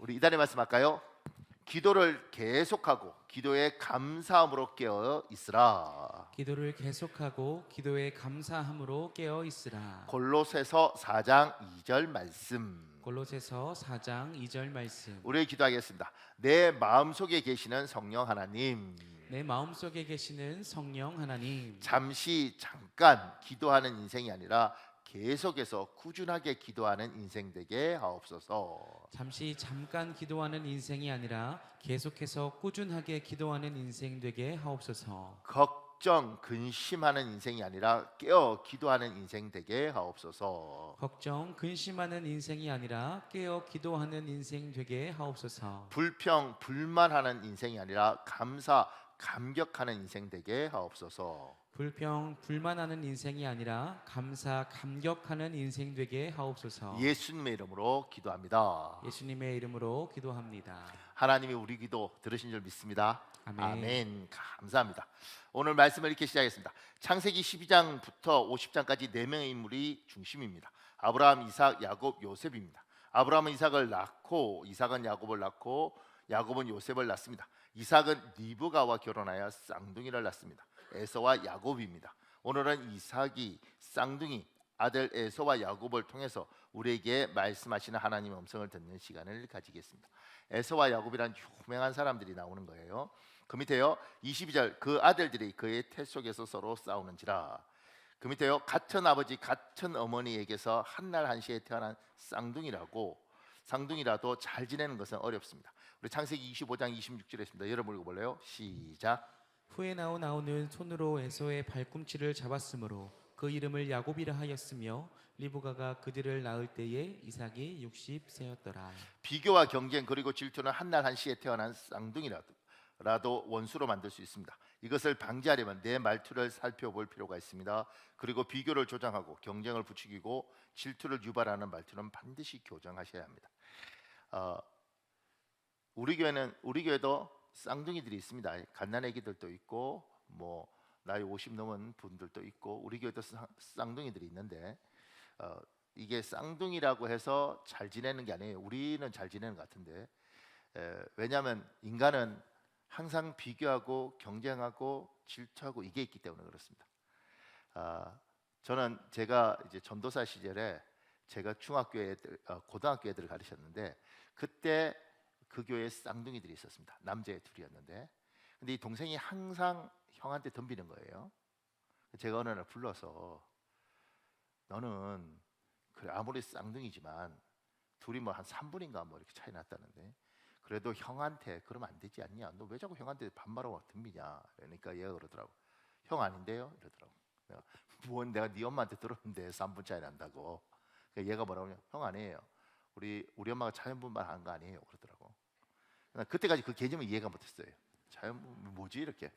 우리 이단의 말씀할까요? 기도를 계속하고 기도에 감사함으로 깨어 있으라. 기도를 계속하고 기도에 감사함으로 깨어 있으라. 골로새서 4장 2절 말씀. 골로새서 4장 2절 말씀. 우리 기도하겠습니다. 내 마음속에 계시는 성령 하나님, 내 마음속에 계시는 성령 하나님, 잠깐 기도하는 인생이 아니라 계속해서 꾸준하게 기도하는 인생 되게 하옵소서. 잠깐 기도하는 인생이 아니라 계속해서 꾸준하게 기도하는 인생 되게 하옵소서. 걱정, 근심하는 인생이 아니라 깨어 기도하는 인생 되게 하옵소서. 걱정, 근심하는 인생이 아니라 깨어 기도하는 인생 되게 하옵소서. 불평, 불만하는 인생이 아니라 감사, 감격하는 인생 되게 하옵소서. 불평, 불만하는 인생이 아니라 감사, 감격하는 인생 되게 하옵소서. 예수님의 이름으로 기도합니다. 예수님의 이름으로 기도합니다. 하나님이 우리 기도 들으신 줄 믿습니다. 아멘. 아멘. 감사합니다. 오늘 말씀을 이렇게 시작했습니다. 창세기 12장부터 50장까지 4명의 인물이 중심입니다. 아브라함, 이삭, 야곱, 요셉입니다. 아브라함은 이삭을 낳고, 이삭은 야곱을 낳고, 야곱은 요셉을 낳습니다. 이삭은 리브가와 결혼하여 쌍둥이를 낳습니다. 에서와 야곱입니다. 오늘은 이삭이 쌍둥이 아들 에서와 야곱을 통해서 우리에게 말씀하시는 하나님의 음성을 듣는 시간을 가지겠습니다. 에서와 야곱이란 유명한 사람들이 나오는 거예요. 그 밑에요 22절, 그 아들들이 그의 태 속에서 서로 싸우는지라. 그 밑에요 같은 아버지 같은 어머니에게서 한날 한시에 태어난 쌍둥이라도 잘 지내는 것은 어렵습니다. 우리 창세기 25장 26절에 있습니다. 여러분 읽어볼래요? 시작. 후에 나오는 손으로 에서의 발꿈치를 잡았으므로 그 이름을 야곱이라 하였으며 리브가가 그들을 낳을 때에 이삭이 60세였더라. 비교와 경쟁 그리고 질투는 한날 한시에 태어난 쌍둥이라도 원수로 만들 수 있습니다. 이것을 방지하려면 내 말투를 살펴볼 필요가 있습니다. 그리고 비교를 조장하고 경쟁을 부추기고 질투를 유발하는 말투는 반드시 교정하셔야 합니다. 우리 교회도 쌍둥이들이 있습니다. 갓난아기들도 있고 뭐 나이 50 넘은 분들도 있고 우리 교회도 쌍둥이들이 있는데 이게 쌍둥이라고 해서 잘 지내는 게 아니에요. 우리는 잘 지내는 것 같은데 왜냐하면 인간은 항상 비교하고 경쟁하고 질투하고 이게 있기 때문에 그렇습니다. 저는 제가 이제 전도사 시절에 제가 중학교 애들, 고등학교 애들을 가르쳤는데 그때 그 교회에 쌍둥이들이 있었습니다. 남자애 둘이었는데 근데 이 동생이 항상 형한테 덤비는 거예요. 제가 어느 날 불러서 너는 그래 아무리 쌍둥이지만 둘이 뭐 한 3분인가 뭐 이렇게 차이 났다는데 그래도 형한테 그러면 안 되지 않냐? 너 왜 자꾸 형한테 반말하고 덤비냐? 그러니까 얘가 그러더라고. 형 아닌데요? 이러더라고. 내가 네 엄마한테 들었는데 3분 차이 난다고. 그러니까 얘가 뭐라고 하냐? 형 아니에요. 우리 엄마가 자연분만 한 거 아니에요? 그러더라고. 그때까지 그 개념을 이해가 못했어요. 자연분 뭐지 이렇게.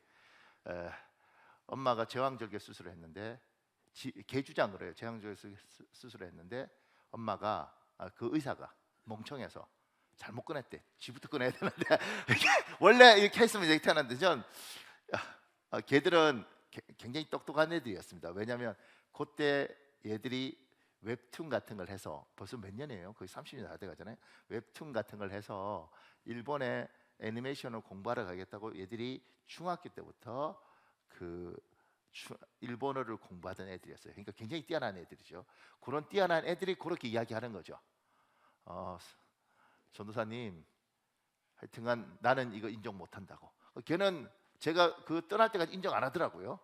엄마가 제왕절개 수술을 했는데 개주장으로 해요. 제왕절개 수술을 했는데 엄마가 그 의사가 멍청해서 잘못 꺼냈대. 쥐부터 꺼내야 되는데 원래 이렇게 했으면 이렇게 태어났는데 전 걔들은 굉장히 똑똑한 애들이었습니다. 왜냐하면 그때 얘들이 웹툰 같은 걸 해서 벌써 몇 년이에요? 거의 30년 다 돼가잖아요. 웹툰 같은 걸 해서 일본에 애니메이션을 공부하러 가겠다고 얘들이 중학교 때부터 그 일본어를 공부하던 애들이었어요. 그러니까 굉장히 뛰어난 애들이죠. 그런 뛰어난 애들이 그렇게 이야기하는 거죠. 전도사님, 하여튼간 나는 이거 인정 못한다고. 걔는 제가 그 떠날 때까지 인정 안 하더라고요.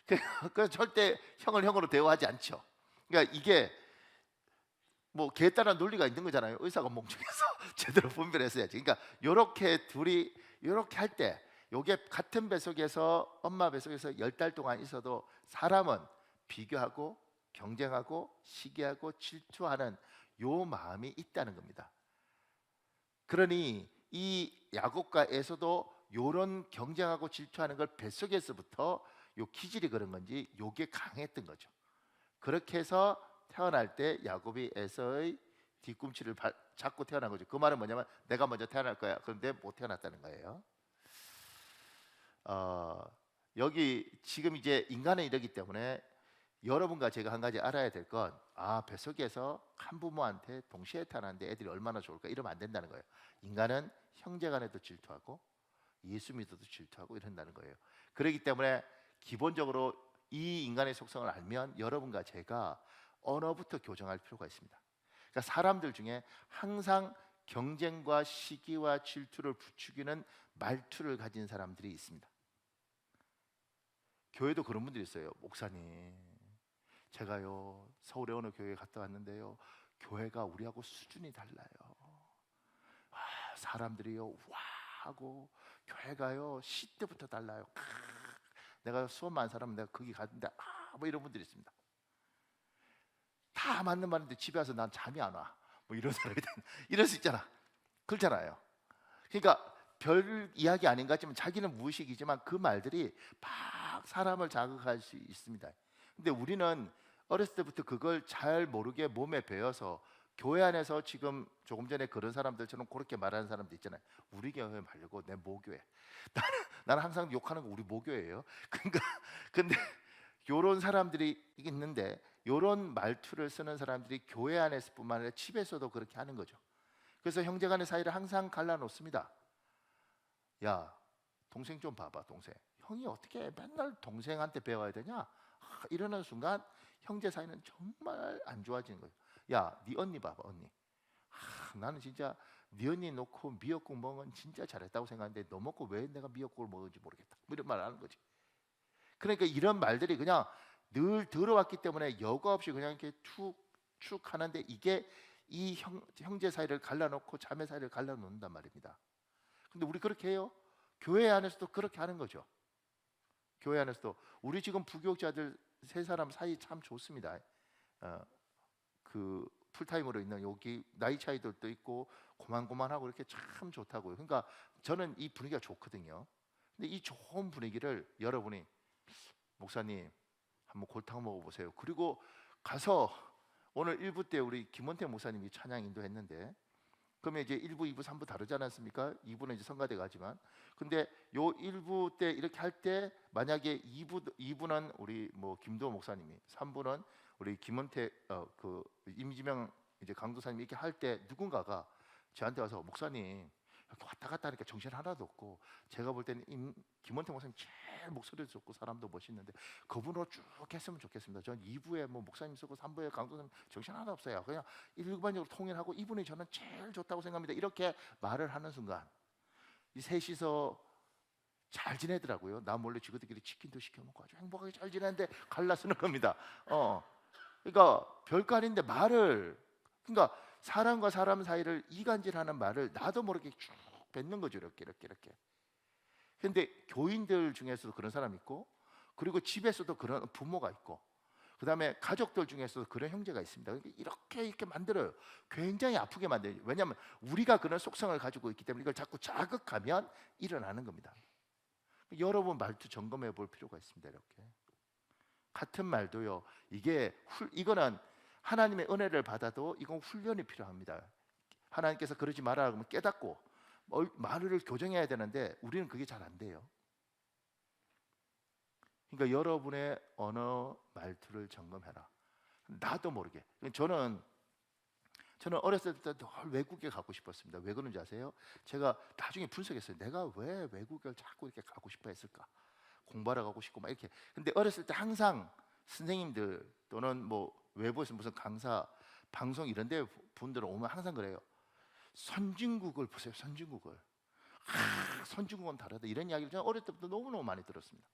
그래서 절대 형을 형으로 대우하지 않죠. 그러니까 이게 뭐 걔에 따른 논리가 있는 거잖아요. 의사가 멍청해서 제대로 분별했어야지. 그러니까 요렇게 둘이 요렇게 할 때 요게 같은 뱃속에서 엄마 뱃속에서 10달 동안 있어도 사람은 비교하고 경쟁하고 시기하고 질투하는 요 마음이 있다는 겁니다. 그러니 이 야곱과 에서도 요런 경쟁하고 질투하는 걸 뱃속에서부터 요 기질이 그런 건지 요게 강했던 거죠. 그렇게 해서 태어날 때 야곱이 에서의 뒤꿈치를 잡고 태어난 거죠. 그 말은 뭐냐면 내가 먼저 태어날 거야. 그런데 못 태어났다는 거예요. 여기 지금 이제 인간은 이러기 때문에 여러분과 제가 한 가지 알아야 될 건, 뱃속에서 한부모한테 동시에 태어났는데 애들이 얼마나 좋을까, 이러면 안 된다는 거예요. 인간은 형제간에도 질투하고 예수 믿어도 질투하고 이런다는 거예요. 그렇기 때문에 기본적으로 이 인간의 속성을 알면 여러분과 제가 언어부터 교정할 필요가 있습니다. 그러니까 사람들 중에 항상 경쟁과 시기와 질투를 부추기는 말투를 가진 사람들이 있습니다. 교회도 그런 분들이 있어요. 목사님, 제가요 서울의 어느 교회에 갔다 왔는데요, 교회가 우리하고 수준이 달라요. 사람들이요 와 하고, 교회가요 시대부터 달라요. 내가 수업 많은 사람은 내가 거기 갔는데 뭐 이런 분들이 있습니다. 다 맞는 말인데 집에 와서 난 잠이 안 와. 뭐 이런 사람이 이럴 수 있잖아. 그렇잖아요. 그러니까 별 이야기 아닌 것 같지만 자기는 무의식이지만 그 말들이 막 사람을 자극할 수 있습니다. 근데 우리는 어렸을 때부터 그걸 잘 모르게 몸에 배어서 교회 안에서 지금 조금 전에 그런 사람들처럼 그렇게 말하는 사람들 있잖아요. 우리 교회 말고 내 모교회. 나는 항상 욕하는 거 우리 모교회예요. 그러니까 근데 요런 사람들이 있는데, 요런 말투를 쓰는 사람들이 교회 안에서뿐만 아니라 집에서도 그렇게 하는 거죠. 그래서 형제간의 사이를 항상 갈라놓습니다. 야, 동생 좀 봐봐. 동생, 형이 어떻게 맨날 동생한테 배워야 되냐, 이러는 순간 형제 사이는 정말 안 좋아지는 거예요. 야, 네 언니 봐봐. 언니, 나는 진짜 네 언니 놓고 미역국 먹은 건 진짜 잘했다고 생각하는데 너 먹고 왜 내가 미역국을 먹은지 모르겠다, 뭐 이런 말 하는 거지. 그러니까 이런 말들이 그냥 늘 들어왔기 때문에 여과 없이 그냥 이렇게 툭툭 하는데, 이게 이 형제 사이를 갈라놓고 자매 사이를 갈라놓는단 말입니다. 근데 우리 그렇게 해요? 교회 안에서도 그렇게 하는 거죠. 교회 안에서도 우리 지금 부교육자들 세 사람 사이 참 좋습니다. 그 풀타임으로 있는 여기 나이 차이들도 있고 고만고만하고 이렇게 참 좋다고요. 그러니까 저는 이 분위기가 좋거든요. 근데 이 좋은 분위기를 여러분이, 목사님 한번 골탕 먹어보세요. 그리고 가서 오늘 1부 때 우리 김원태 목사님이 찬양 인도했는데, 그러면 이제 1부, 2부, 3부 다르지 않았습니까? 2부는 이제 성가대 가지만, 근데 요 1부 때 이렇게 할 때 만약에 2부는 우리 뭐 김도호 목사님이, 3부는 우리 김원태 그 임지명 이제 강도사님이 이렇게 할 때, 누군가가 저한테 와서 목사님 이렇게 왔다 갔다 하니까 정신 하나도 없고, 제가 볼 때는 김원태 목사님 제일 목소리도 좋고 사람도 멋있는데 그분으로 쭉 했으면 좋겠습니다. 전 2부에 뭐 목사님 쓰고 3부에 강도사님 정신 하나 없어요. 그냥 일반적으로 통일하고 이분이 저는 제일 좋다고 생각합니다. 이렇게 말을 하는 순간 이 셋이서 잘 지내더라고요. 나 몰래 지그들끼리 치킨도 시켜 먹고 아주 행복하게 잘 지내는데 갈라쓰는 겁니다. 그러니까 별거 아닌데 말을, 그러니까 사람과 사람 사이를 이간질하는 말을 나도 모르게 쭉 뱉는 거죠. 이렇게. 근데 교인들 중에서도 그런 사람이 있고, 그리고 집에서도 그런 부모가 있고, 그 다음에 가족들 중에서도 그런 형제가 있습니다. 그러니까 이렇게 만들어요. 굉장히 아프게 만들어요. 왜냐하면 우리가 그런 속성을 가지고 있기 때문에 이걸 자꾸 자극하면 일어나는 겁니다. 여러분 말투 점검해 볼 필요가 있습니다. 이렇게 같은 말도요, 이거는 하나님의 은혜를 받아도 이건 훈련이 필요합니다. 하나님께서 그러지 마라 그러면 깨닫고 말을 교정해야 되는데 우리는 그게 잘 안 돼요. 그러니까 여러분의 언어 말투를 점검해라. 나도 모르게. 저는 어렸을 때 늘 외국에 가고 싶었습니다. 왜 그런지 아세요? 제가 나중에 분석했어요. 내가 왜 외국을 자꾸 이렇게 가고 싶어 했을까? 공부하러 가고 싶고 막 이렇게. 근데 어렸을 때 항상 선생님들 또는 뭐 외부에서 무슨 강사, 방송 이런 데 분들 오면 항상 그래요. 선진국을 보세요. 선진국을. 선진국은 다르다. 이런 이야기를 저는 어릴 때부터 너무너무 많이 들었습니다.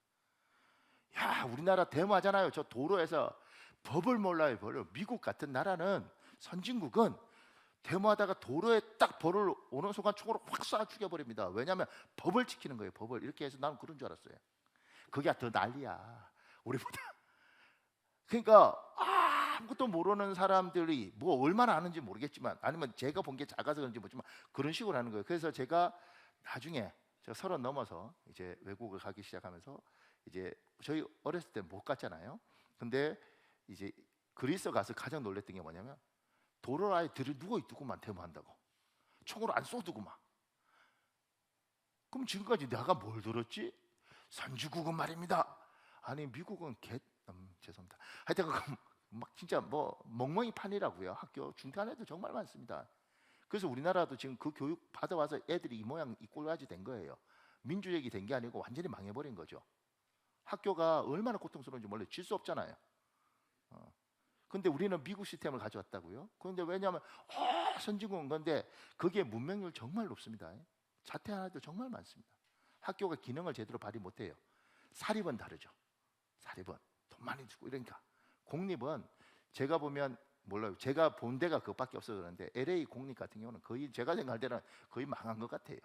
야, 우리나라 대마잖아요. 저 도로에서 법을 몰라요. 법을. 미국 같은 나라는, 선진국은 데모하다가 도로에 딱 벌을 오는 순간 총으로 확 쏴 죽여버립니다. 왜냐하면 법을 지키는 거예요. 법을. 이렇게 해서 나는 그런 줄 알았어요. 그게 더 난리야, 우리보다. 그러니까 아무것도 모르는 사람들이 뭐 얼마나 아는지 모르겠지만, 아니면 제가 본 게 작아서 그런지 모르지만 그런 식으로 하는 거예요. 그래서 제가 나중에 제가 30 넘어서 이제 외국을 가기 시작하면서, 이제 저희 어렸을 때 못 갔잖아요. 근데 이제 그리스 가서 가장 놀랬던 게 뭐냐면, 도로 아예 들이 누워 있더구만. 데모한다고 총으로 안 쏘더구만. 그럼 지금까지 내가 뭘 들었지? 선진국은 말입니다. 아니 미국은 죄송합니다. 하여튼 막 진짜 뭐 멍멍이 판이라고요. 학교 중퇴한 애들 정말 많습니다. 그래서 우리나라도 지금 그 교육 받아와서 애들이 이 모양 이 꼴까지 된 거예요. 민주적이 된 게 아니고 완전히 망해버린 거죠. 학교가 얼마나 고통스러운지 몰라요. 질 수 없잖아요. 근데 우리는 미국 시스템을 가져왔다고요? 그런데 왜냐하면 선진국인 건데 거기에 문맹률 정말 높습니다. 자퇴하는 아이들 정말 많습니다. 학교가 기능을 제대로 발휘 못해요. 사립은 다르죠. 사립은 돈 많이 주고 이러니까. 공립은 제가 보면 몰라요. 제가 본 데가 그것밖에 없어서 그런데 LA 공립 같은 경우는 거의 제가 생각할 때는 거의 망한 것 같아요.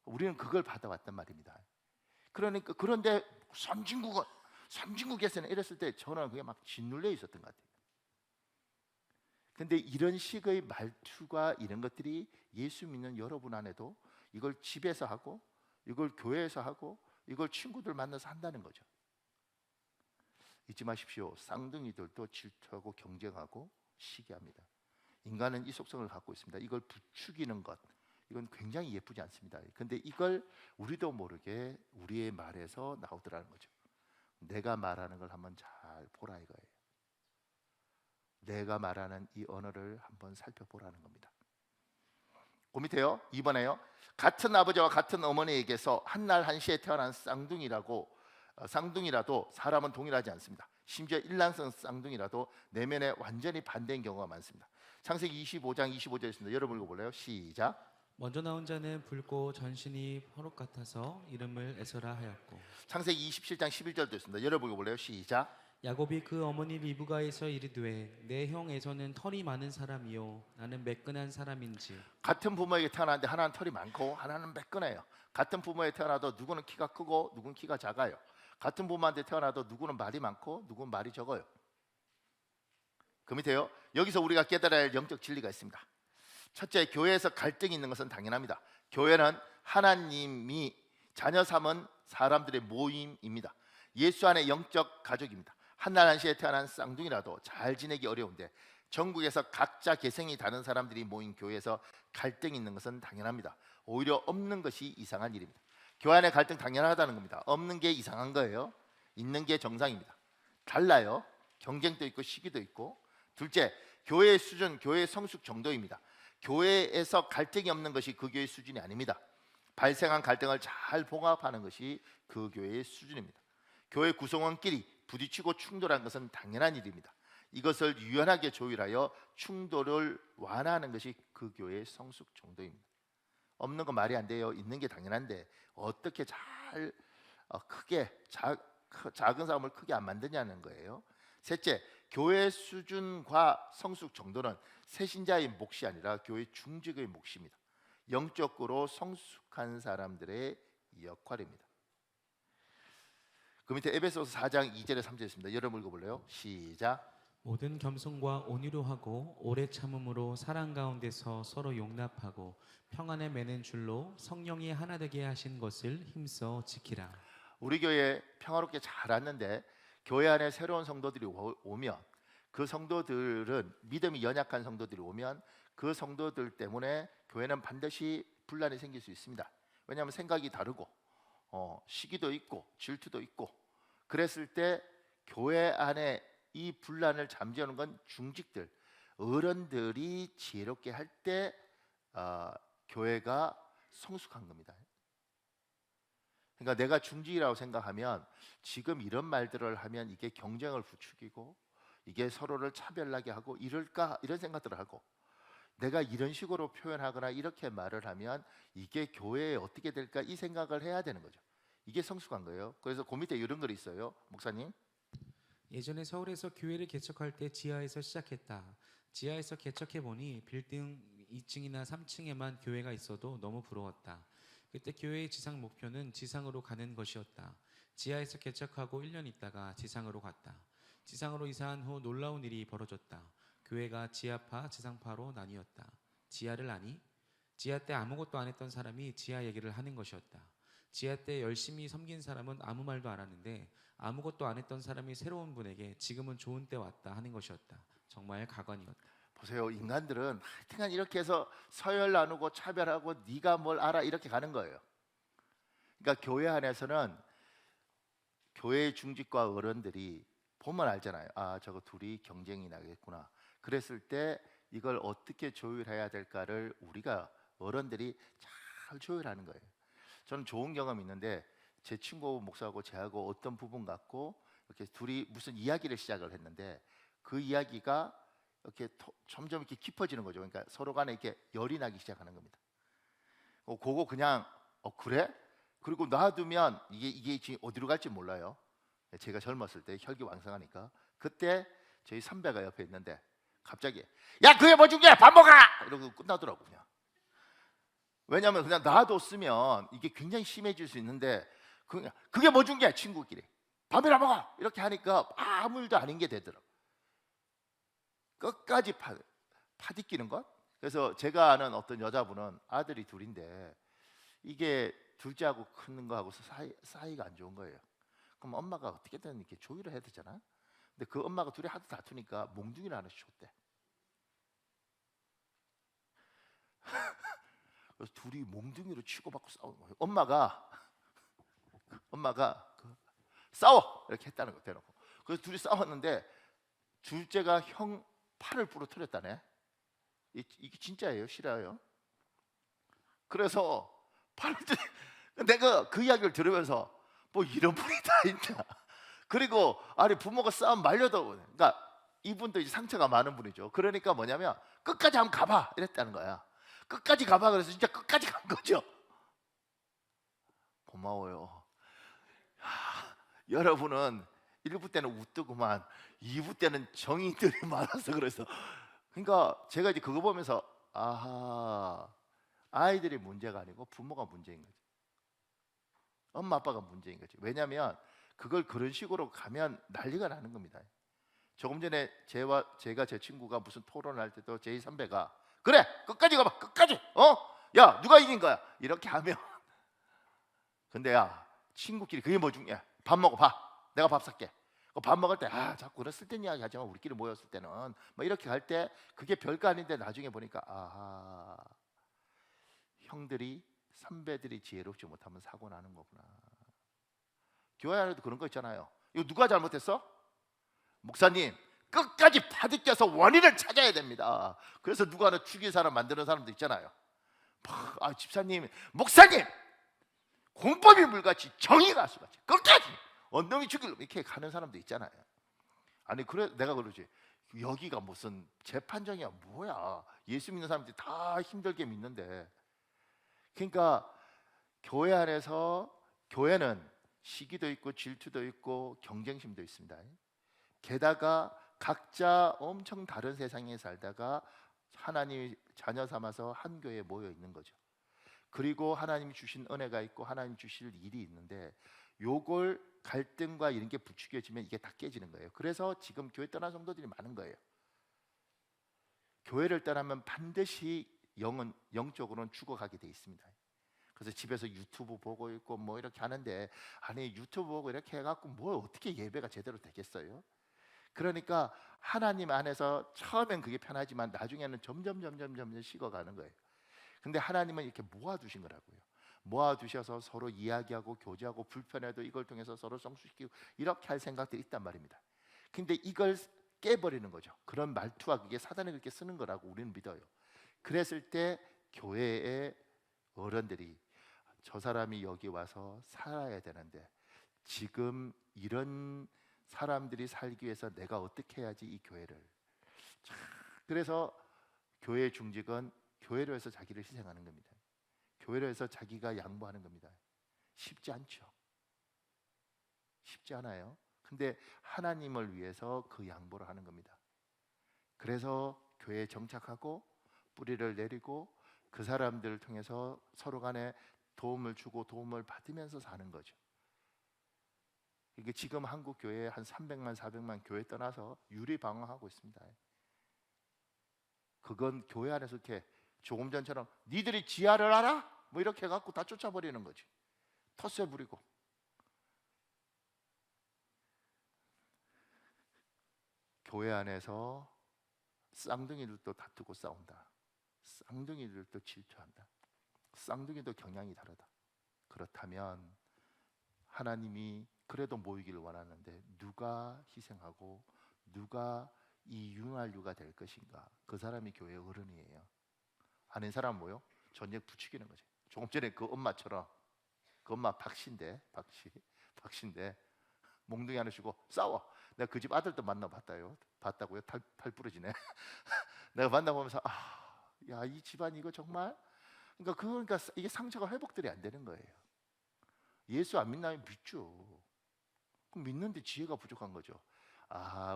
우리는 그걸 받아왔단 말입니다. 그러니까 그런데 선진국에서는 이랬을 때 저는 그게 막 짓눌려 있었던 것 같아요. 근데 이런 식의 말투가 이런 것들이 예수 믿는 여러분 안에도 이걸 집에서 하고 이걸 교회에서 하고 이걸 친구들 만나서 한다는 거죠. 잊지 마십시오. 쌍둥이들도 질투하고 경쟁하고 시기합니다. 인간은 이 속성을 갖고 있습니다. 이걸 부추기는 것, 이건 굉장히 예쁘지 않습니다. 근데 이걸 우리도 모르게 우리의 말에서 나오더라는 거죠. 내가 말하는 걸 한번 잘 보라 이거예요. 내가 말하는 이 언어를 한번 살펴보라는 겁니다. 그 밑에요. 2번에요. 같은 아버지와 같은 어머니에게서 한날 한시에 태어난 쌍둥이라도 사람은 동일하지 않습니다. 심지어 일란성 쌍둥이라도 내면에 완전히 반대인 경우가 많습니다. 창세기 25장 25절에 있습니다. 여러분 읽어볼래요? 시작. 먼저 나온 자는 붉고 전신이 펄옥 같아서 이름을 에서라 하였고 창세기 27장 11절도 있습니다. 여러분 읽어볼래요? 시작. 야곱이 그 어머니 리브가에서 이르되 내 형 에서는 털이 많은 사람이요 나는 매끈한 사람인지. 같은 부모에게 태어났는데 하나는 털이 많고 하나는 매끈해요. 같은 부모에 태어나도 누구는 키가 크고 누구는 키가 작아요. 같은 부모한테 태어나도 누구는 말이 많고 누구는 말이 적어요. 그 밑에요. 여기서 우리가 깨달아야 할 영적 진리가 있습니다. 첫째, 교회에서 갈등이 있는 것은 당연합니다. 교회는 하나님이 자녀 삼은 사람들의 모임입니다. 예수 안의 영적 가족입니다. 한날 한시에 태어난 쌍둥이라도 잘 지내기 어려운데 전국에서 각자 개성이 다른 사람들이 모인 교회에서 갈등이 있는 것은 당연합니다. 오히려 없는 것이 이상한 일입니다. 교회 안에 갈등 당연하다는 겁니다. 없는 게 이상한 거예요. 있는 게 정상입니다. 달라요. 경쟁도 있고 시기도 있고. 둘째, 교회의 수준, 교회의 성숙 정도입니다. 교회에서 갈등이 없는 것이 그 교회의 수준이 아닙니다. 발생한 갈등을 잘 봉합하는 것이 그 교회의 수준입니다. 교회 구성원끼리 부딪히고 충돌한 것은 당연한 일입니다. 이것을 유연하게 조율하여 충돌을 완화하는 것이 그 교회의 성숙 정도입니다. 없는 거 말이 안 돼요. 있는 게 당연한데 어떻게 잘 작은 싸움을 크게 안 만드냐는 거예요. 셋째, 교회 수준과 성숙 정도는 새신자의 몫이 아니라 교회 중직의 몫입니다. 영적으로 성숙한 사람들의 역할입니다. 그 밑에 에베소서 4장 2절에 3절에 있습니다. 여러분 읽어볼래요? 시작. 모든 겸손과 온유로 하고 오래 참음으로 사랑 가운데서 서로 용납하고 평안에 매는 줄로 성령이 하나 되게 하신 것을 힘써 지키라. 우리 교회 평화롭게 잘 왔는데 교회 안에 새로운 성도들이 오면 그 성도들은 믿음이 연약한 성도들이 오면 그 성도들 때문에 교회는 반드시 분란이 생길 수 있습니다. 왜냐하면 생각이 다르고 시기도 있고 질투도 있고 그랬을 때 교회 안에 이 분란을 잠재우는 건 중직들, 어른들이 지혜롭게 할 때 교회가 성숙한 겁니다. 그러니까 내가 중직이라고 생각하면 지금 이런 말들을 하면 이게 경쟁을 부추기고 이게 서로를 차별나게 하고 이럴까 이런 생각들을 하고 내가 이런 식으로 표현하거나 이렇게 말을 하면 이게 교회에 어떻게 될까 이 생각을 해야 되는 거죠. 이게 성숙한 거예요. 그래서 그 밑에 이런 글이 있어요. 목사님. 예전에 서울에서 교회를 개척할 때 지하에서 시작했다. 지하에서 개척해 보니 빌딩 2층이나 3층에만 교회가 있어도 너무 부러웠다. 그때 교회의 지상 목표는 지상으로 가는 것이었다. 지하에서 개척하고 1년 있다가 지상으로 갔다. 지상으로 이사한 후 놀라운 일이 벌어졌다. 교회가 지하파, 지상파로 나뉘었다. 지하를 아니? 지하 때 아무것도 안 했던 사람이 지하 얘기를 하는 것이었다. 지하 때 열심히 섬긴 사람은 아무 말도 안 하는데 아무것도 안 했던 사람이 새로운 분에게 지금은 좋은 때 왔다 하는 것이었다. 정말 가관이었다. 보세요. 인간들은 하여튼간 이렇게 해서 서열 나누고 차별하고 네가 뭘 알아 이렇게 가는 거예요. 그러니까 교회 안에서는 교회 중직과 어른들이 보면 알잖아요. 아, 저거 둘이 경쟁이 나겠구나. 그랬을 때 이걸 어떻게 조율해야 될까를 우리가 어른들이 잘 조율하는 거예요. 저는 좋은 경험이 있는데 제 친구 목사하고 저하고 어떤 부분 갖고 이렇게 둘이 무슨 이야기를 시작을 했는데 그 이야기가 이렇게 점점 이렇게 깊어지는 거죠. 그러니까 서로 간에 이렇게 열이 나기 시작하는 겁니다. 그거 그냥 그래? 그리고 놔두면 이게 지금 어디로 갈지 몰라요. 제가 젊었을 때 혈기왕성하니까 그때 저희 선배가 옆에 있는데 갑자기 야 그게 뭐 중요해 밥 먹어! 이러고 끝나더라고 그냥. 왜냐하면 그냥 놔뒀으면 이게 굉장히 심해질 수 있는데 그게 뭐 중요해 친구끼리 밥이나 먹어! 이렇게 하니까 아무 일도 아닌 게 되더라고. 끝까지 파디끼는 것. 그래서 제가 아는 어떤 여자분은 아들이 둘인데 이게 둘째하고 큰 거하고 사이가 안 좋은 거예요. 그럼 엄마가 어떻게든 이렇게 조율을 해야 되잖아. 근데 그 엄마가 둘이 하도 다투니까 몽둥이를 하나씩 줬대. 그래서 둘이 몽둥이로 치고받고 싸우는 거예요. 엄마가 싸워 이렇게 했다는 거 대놓고. 그래서 둘이 싸웠는데 둘째가 형 팔을 부러뜨렸다네. 이게 진짜예요, 실화예요. 그래서 팔을 내가 그 이야기를 들으면서 뭐 이런 분이 다 있나. 그리고 아니 부모가 싸움 말려도 그러니까 이분도 이제 상처가 많은 분이죠. 그러니까 뭐냐면 끝까지 한번 가봐 이랬다는 거야. 끝까지 가봐 그래서 진짜 끝까지 간 거죠. 고마워요. 여러분은 1부 때는 웃더구만 2부 때는 정의들이 많아서 그래서 그러니까 제가 이제 그거 보면서 아하 아이들이 문제가 아니고 부모가 문제인 거지. 엄마 아빠가 문제인 거지. 왜냐하면 그걸 그런 식으로 가면 난리가 나는 겁니다. 조금 전에 제가 제 친구가 무슨 토론을 할 때도 제 선배가 그래 끝까지 가봐 끝까지 야 누가 이긴 거야 이렇게 하면 근데 야 친구끼리 그게 뭐 중요해 밥 먹어 봐 내가 밥 살게 밥 먹을 때 자꾸 그런 쓸데없는 이야기 하지만 우리끼리 모였을 때는 뭐 이렇게 갈 때 그게 별거 아닌데 나중에 보니까 아하 형들이 선배들이 지혜롭지 못하면 사고 나는 거구나. 교회 안에도 그런 거 있잖아요. 이거 누가 잘못했어? 목사님 끝까지 파디껴서 원인을 찾아야 됩니다. 그래서 누가 하나 죽일 사람 만드는 사람도 있잖아요. 집사님 목사님 공법이 물같이 정의가 수같이 끝까지 언놈이 죽일 놈 이렇게 가는 사람도 있잖아요. 아니 그래 내가 그러지 여기가 무슨 재판정이야 뭐야. 예수 믿는 사람들이 다 힘들게 믿는데. 그러니까 교회 안에서 교회는 시기도 있고 질투도 있고 경쟁심도 있습니다. 게다가 각자 엄청 다른 세상에 살다가 하나님이 자녀 삼아서 한 교회에 모여 있는 거죠. 그리고 하나님이 주신 은혜가 있고 하나님 주실 일이 있는데 요걸 갈등과 이런 게 부추겨지면 이게 다 깨지는 거예요. 그래서 지금 교회 떠난 성도들이 많은 거예요. 교회를 떠나면 반드시 영적으로는 죽어가게 돼 있습니다. 그래서 집에서 유튜브 보고 있고 뭐 이렇게 하는데 아니 유튜브 보고 이렇게 해갖고 뭘 어떻게 예배가 제대로 되겠어요? 그러니까 하나님 안에서 처음엔 그게 편하지만 나중에는 점점 식어가는 거예요. 근데 하나님은 이렇게 모아두신 거라고요. 모아두셔서 서로 이야기하고 교제하고 불편해도 이걸 통해서 서로 성숙시키고 이렇게 할 생각들이 있단 말입니다. 근데 이걸 깨버리는 거죠. 그런 말투와 그게 사단이 그렇게 쓰는 거라고 우리는 믿어요. 그랬을 때 교회의 어른들이 저 사람이 여기 와서 살아야 되는데 지금 이런 사람들이 살기 위해서 내가 어떻게 해야지 이 교회를. 그래서 교회의 중직은 교회로 해서 자기를 희생하는 겁니다. 교회로 해서 자기가 양보하는 겁니다. 쉽지 않죠. 쉽지 않아요. 근데 하나님을 위해서 그 양보를 하는 겁니다. 그래서 교회에 정착하고 뿌리를 내리고 그 사람들을 통해서 서로 간에 도움을 주고 도움을 받으면서 사는 거죠. 이게 지금 한국 교회에 한 300만 400만 교회 떠나서 유리방황하고 있습니다. 그건 교회 안에서 이렇게 조금 전처럼 니들이 지하를 알아? 뭐 이렇게 해갖고 다 쫓아버리는 거지. 텃세 부리고. 교회 안에서 쌍둥이들도 다투고 싸운다. 쌍둥이들도 질투한다. 쌍둥이도 경향이 다르다. 그렇다면 하나님이 그래도 모이기를 원하는데 누가 희생하고 누가 이 윤활유가 될 것인가? 그 사람이 교회 어른이에요. 아닌 사람 뭐요? 전쟁 부추기는 거지. 조금 전에 그 엄마처럼, 그 엄마 박씨인데 몽둥이 하나 주고 싸워. 내가 그 집 아들도 봤다고요? 팔 부러지네. 내가 만나보면서 야, 이 집안 이거 정말, 그러니까 이게 상처가 회복들이 안 되는 거예요. 예수 안 믿나요? 믿죠. 그럼 믿는데 지혜가 부족한 거죠.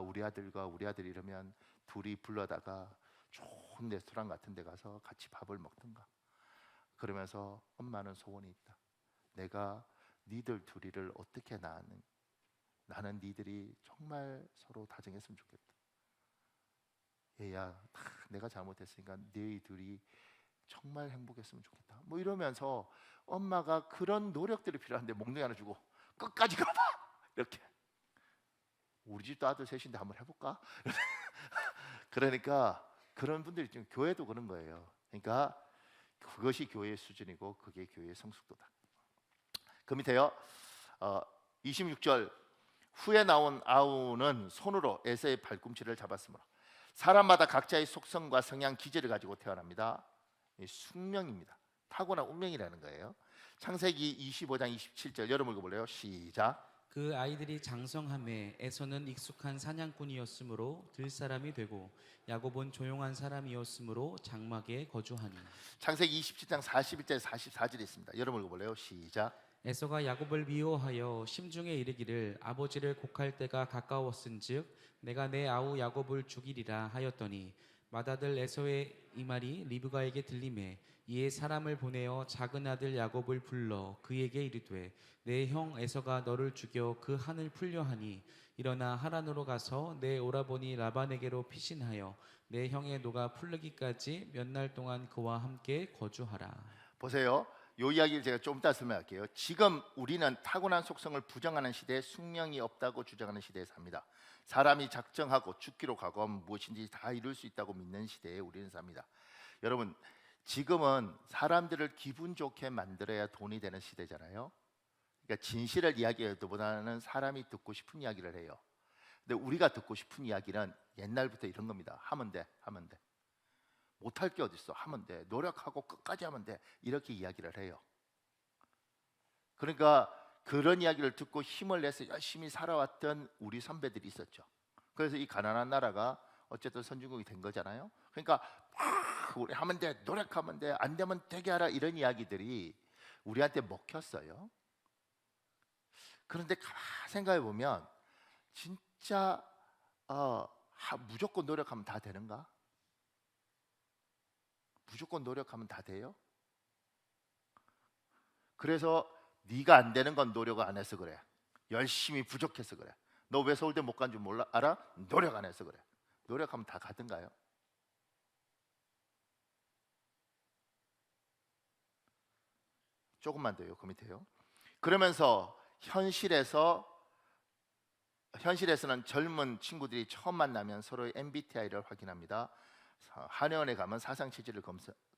우리 아들과 우리 아들 이러면 둘이 불러다가 좋은 레스토랑 같은 데 가서 같이 밥을 먹든가. 그러면서 엄마는 소원이 있다. 내가 니들 둘이를 어떻게 낳았는, 나는 니들이 정말 서로 다정했으면 좋겠다. 얘야, 내가 잘못했으니까 너희들이 정말 행복했으면 좋겠다. 뭐 이러면서 엄마가 그런 노력들이 필요한데 몽둥이 하나 주고 끝까지 가봐 이렇게. 우리 집도 아들 셋인데 한번 해볼까? 그러니까 그런 분들이 좀, 교회도 그런 거예요. 그러니까 그것이 교회의 수준이고 그게 교회의 성숙도다. 그 밑에요. 26절 후에 나온 아우는 손으로 에서의 발꿈치를 잡았으므로 사람마다 각자의 속성과 성향 기질을 가지고 태어납니다. 숙명입니다. 타고난 운명이라는 거예요. 창세기 25장 27절 여러분 읽어볼래요? 시작. 그 아이들이 장성함에 에서는 익숙한 사냥꾼이었으므로 들사람이 되고 야곱은 조용한 사람이었으므로 장막에 거주하니. 창세기 27장 41절 44절에 있습니다. 여러분 읽어볼래요? 시작. 에서가 야곱을 미워하여 심중에 이르기를 아버지를 곡할 때가 가까웠은즉 내가 내 아우 야곱을 죽이리라 하였더니 맏아들 에서의 이 말이 리브가에게 들리매 이에 사람을 보내어 작은 아들 야곱을 불러 그에게 이르되 내 형 에서가 너를 죽여 그 한을 풀려 하니 일어나 하란으로 가서 내 오라버니 라반에게로 피신하여 내 형의 노가 풀리기까지 몇 날 동안 그와 함께 거주하라. 보세요. 이 이야기를 제가 좀 이따 설명할게요. 지금 우리는 타고난 속성을 부정하는 시대에 숙명이 없다고 주장하는 시대에 삽니다. 사람이 작정하고 죽기로 각오하면 무엇인지 다 이룰 수 있다고 믿는 시대에 우리는 삽니다. 여러분, 지금은 사람들을 기분 좋게 만들어야 돈이 되는 시대잖아요. 그러니까 진실을 이야기하기보다는 사람이 듣고 싶은 이야기를 해요. 근데 우리가 듣고 싶은 이야기는 옛날부터 이런 겁니다. 하면 돼. 못할 게 어딨어. 하면 돼. 노력하고 끝까지 하면 돼. 이렇게 이야기를 해요. 그러니까 그런 이야기를 듣고 힘을 내서 열심히 살아왔던 우리 선배들이 있었죠. 그래서 이 가난한 나라가 어쨌든 선진국이 된 거잖아요. 그러니까 우리 하면 돼. 노력하면 돼. 안 되면 되게 하라. 이런 이야기들이 우리한테 먹혔어요. 그런데 가만 생각해 보면 진짜 무조건 노력하면 다 되는가? 무조건 노력하면 다 돼요? 그래서 네가 안 되는 건 노력 안 해서 그래. 열심히 부족해서 그래. 너 왜 서울대 못 간 줄 몰라? 알아? 노력 안 해서 그래. 노력하면 다 가든가요? 조금만 더요. 그 밑에요. 그러면서 현실에서는 젊은 친구들이 처음 만나면 서로의 MBTI를 확인합니다. 한의원에 가면 사상 체질을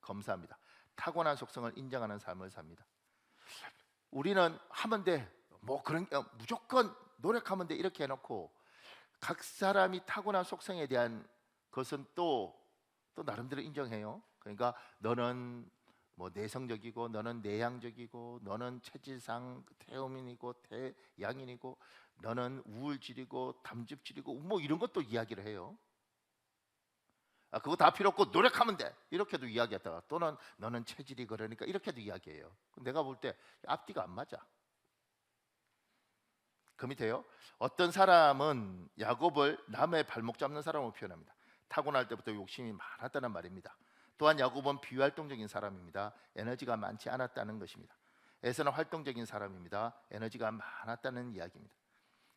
검사합니다. 타고난 속성을 인정하는 삶을 삽니다. 우리는 하면 돼. 뭐 그런 무조건 노력하면 돼. 이렇게 해놓고 각 사람이 타고난 속성에 대한 것은 또 나름대로 인정해요. 그러니까 너는 뭐 내성적이고 너는 내향적이고 너는 체질상 태음인이고 태양인이고 너는 우울질이고 담즙질이고 뭐 이런 것도 이야기를 해요. 그거 다 필요 없고 노력하면 돼. 이렇게도 이야기했다가 또는 너는 체질이 그러니까 이렇게도 이야기해요. 내가 볼 때 앞뒤가 안 맞아. 그 밑에요. 어떤 사람은 야곱을 남의 발목 잡는 사람으로 표현합니다. 타고날 때부터 욕심이 많았다는 말입니다. 또한 야곱은 비활동적인 사람입니다. 에너지가 많지 않았다는 것입니다. 에서는 활동적인 사람입니다. 에너지가 많았다는 이야기입니다.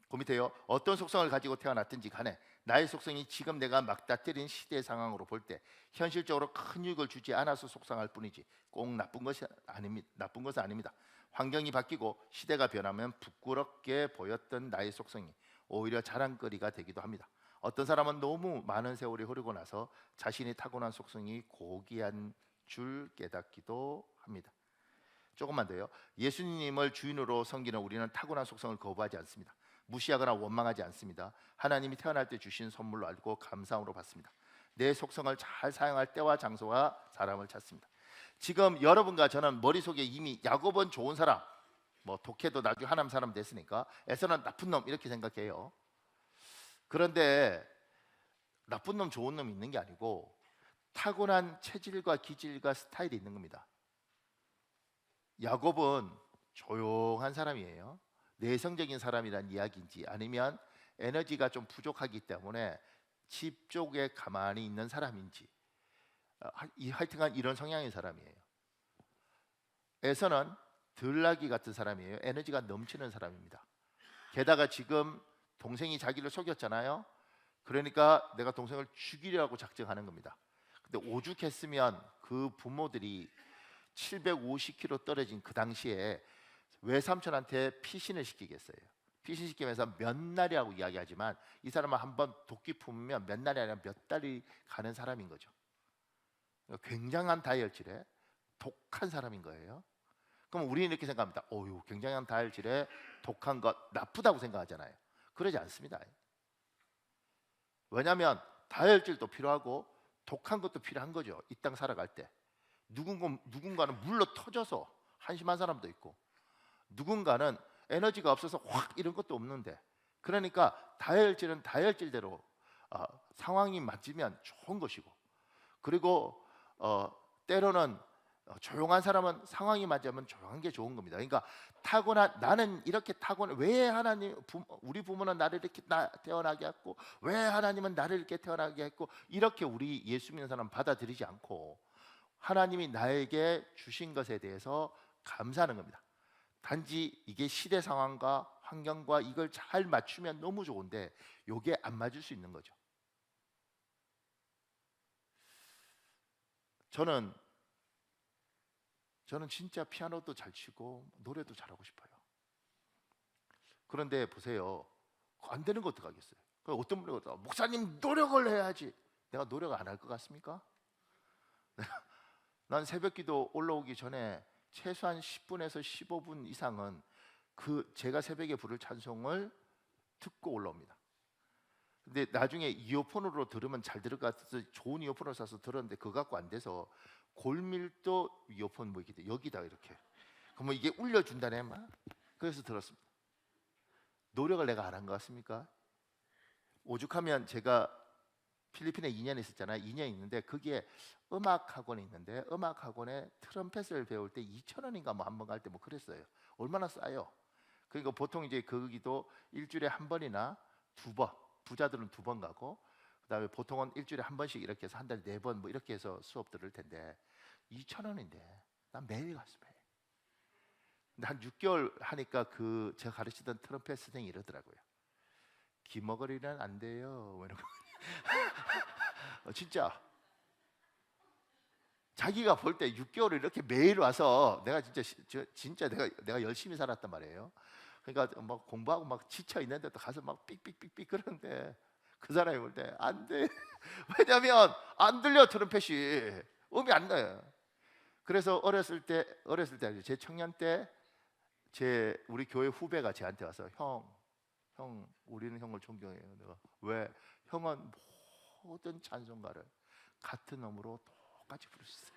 그 밑에요. 어떤 속성을 가지고 태어났든지 간에 나의 속성이 지금 내가 막다뜨린 시대 상황으로 볼 때 현실적으로 큰 유익을 주지 않아서 속상할 뿐이지 꼭 나쁜 것은 아닙니다. 환경이 바뀌고 시대가 변하면 부끄럽게 보였던 나의 속성이 오히려 자랑거리가 되기도 합니다. 어떤 사람은 너무 많은 세월이 흐르고 나서 자신이 타고난 속성이 고귀한 줄 깨닫기도 합니다. 조금만 더요. 예수님을 주인으로 섬기는 우리는 타고난 속성을 거부하지 않습니다. 무시하거나 원망하지 않습니다. 하나님이 태어날 때 주신 선물로 알고 감사함으로 받습니다. 내 속성을 잘 사용할 때와 장소와 사람을 찾습니다. 지금 여러분과 저는 머릿속에 이미 야곱은 좋은 사람, 뭐 독해도 나중에 하나님 사람 됐으니까 에서는 나쁜 놈 이렇게 생각해요. 그런데 나쁜 놈 좋은 놈이 있는 게 아니고 타고난 체질과 기질과 스타일이 있는 겁니다. 야곱은 조용한 사람이에요. 내성적인 사람이란 이야기인지 아니면 에너지가 좀 부족하기 때문에 집 쪽에 가만히 있는 사람인지 하여튼간 이런 성향의 사람이에요. 에서는 들나귀 같은 사람이에요. 에너지가 넘치는 사람입니다. 게다가 지금 동생이 자기를 속였잖아요. 그러니까 내가 동생을 죽이려고 작정하는 겁니다. 근데 오죽했으면 그 부모들이 750km 떨어진 그 당시에 외삼촌한테 피신을 시키겠어요. 피신시키면서 몇 날이라고 이야기하지만 이 사람은 한번 도끼 품으면 몇 날이 아니라 몇 달이 가는 사람인 거죠. 굉장한 다혈질에 독한 사람인 거예요. 그럼 우리는 이렇게 생각합니다. 어유, 굉장한 다혈질에 독한 것 나쁘다고 생각하잖아요. 그러지 않습니다. 왜냐하면 다혈질도 필요하고 독한 것도 필요한 거죠. 이 땅 살아갈 때 누군가는 물러 터져서 한심한 사람도 있고, 누군가는 에너지가 없어서 확 이런 것도 없는데, 그러니까 다혈질은 다혈질대로 상황이 맞으면 좋은 것이고, 그리고 때로는 조용한 사람은 상황이 맞으면 조용한 게 좋은 겁니다. 그러니까 나는 이렇게 타고난, 왜 하나님 우리 부모는 나를 이렇게 태어나게 했고 왜 하나님은 나를 이렇게 태어나게 했고, 이렇게 우리 예수 믿는 사람 받아들이지 않고 하나님이 나에게 주신 것에 대해서 감사하는 겁니다. 단지 이게 시대 상황과 환경과 이걸 잘 맞추면 너무 좋은데 이게 안 맞을 수 있는 거죠. 저는 진짜 피아노도 잘 치고 노래도 잘하고 싶어요. 그런데 보세요, 안 되는 거 어떡하겠어요? 어떤 분이 목사님 노력을 해야지. 내가 노력을 안 할 것 같습니까? 난 새벽기도 올라오기 전에 최소한 10분에서 15분 이상은 제가 새벽에 부를 찬송을 듣고 올라옵니다. 근데 나중에 이어폰으로 들으면 잘 들을 것 같아서 좋은 이어폰을 사서 들었는데 그거 갖고 안 돼서 골밀도 이어폰 뭐 이렇게 여기다 이렇게, 그러면 이게 울려준다네 막. 그래서 들었습니다. 노력을 내가 안 한 것 같습니까? 오죽하면 제가 필리핀에 2년 있었잖아요. 2년 있는데 거기에 음악학원이 있는데 음악학원에 트럼펫을 배울 때 2,000원인가 뭐 한 번 갈 때 뭐 그랬어요. 얼마나 싸요. 그러니까 보통 이제 거기도 일주일에 한 번이나 두 번, 부자들은 두 번 가고, 그다음에 보통은 일주일에 한 번씩 이렇게 해서 한 달에 4번 뭐 이렇게 해서 수업 들을 텐데 2,000원인데 난 매일 갔어요. 근데 한 6개월 하니까 제가 가르치던 트럼펫 선생님이 이러더라고요. 기머거리는 안 돼요. 뭐 이런 거. 진짜 자기가 볼 때 6개월을 이렇게 매일 와서 내가 진짜 내가 열심히 살았단 말이에요. 그러니까 막 공부하고 막 지쳐 있는데 또 가서 막 삑삑삑삑 그러는데 그 사람이 볼 때 안 돼. 왜냐면 안 들려, 트럼펫이 음이 안 나요. 그래서 어렸을 때 제 청년 때 우리 교회 후배가 저한테 와서 형 우리는 형을 존경해요. 내가 왜? 형은 모든 찬송가를 같은 음으로 똑같이 부를 수 있어요.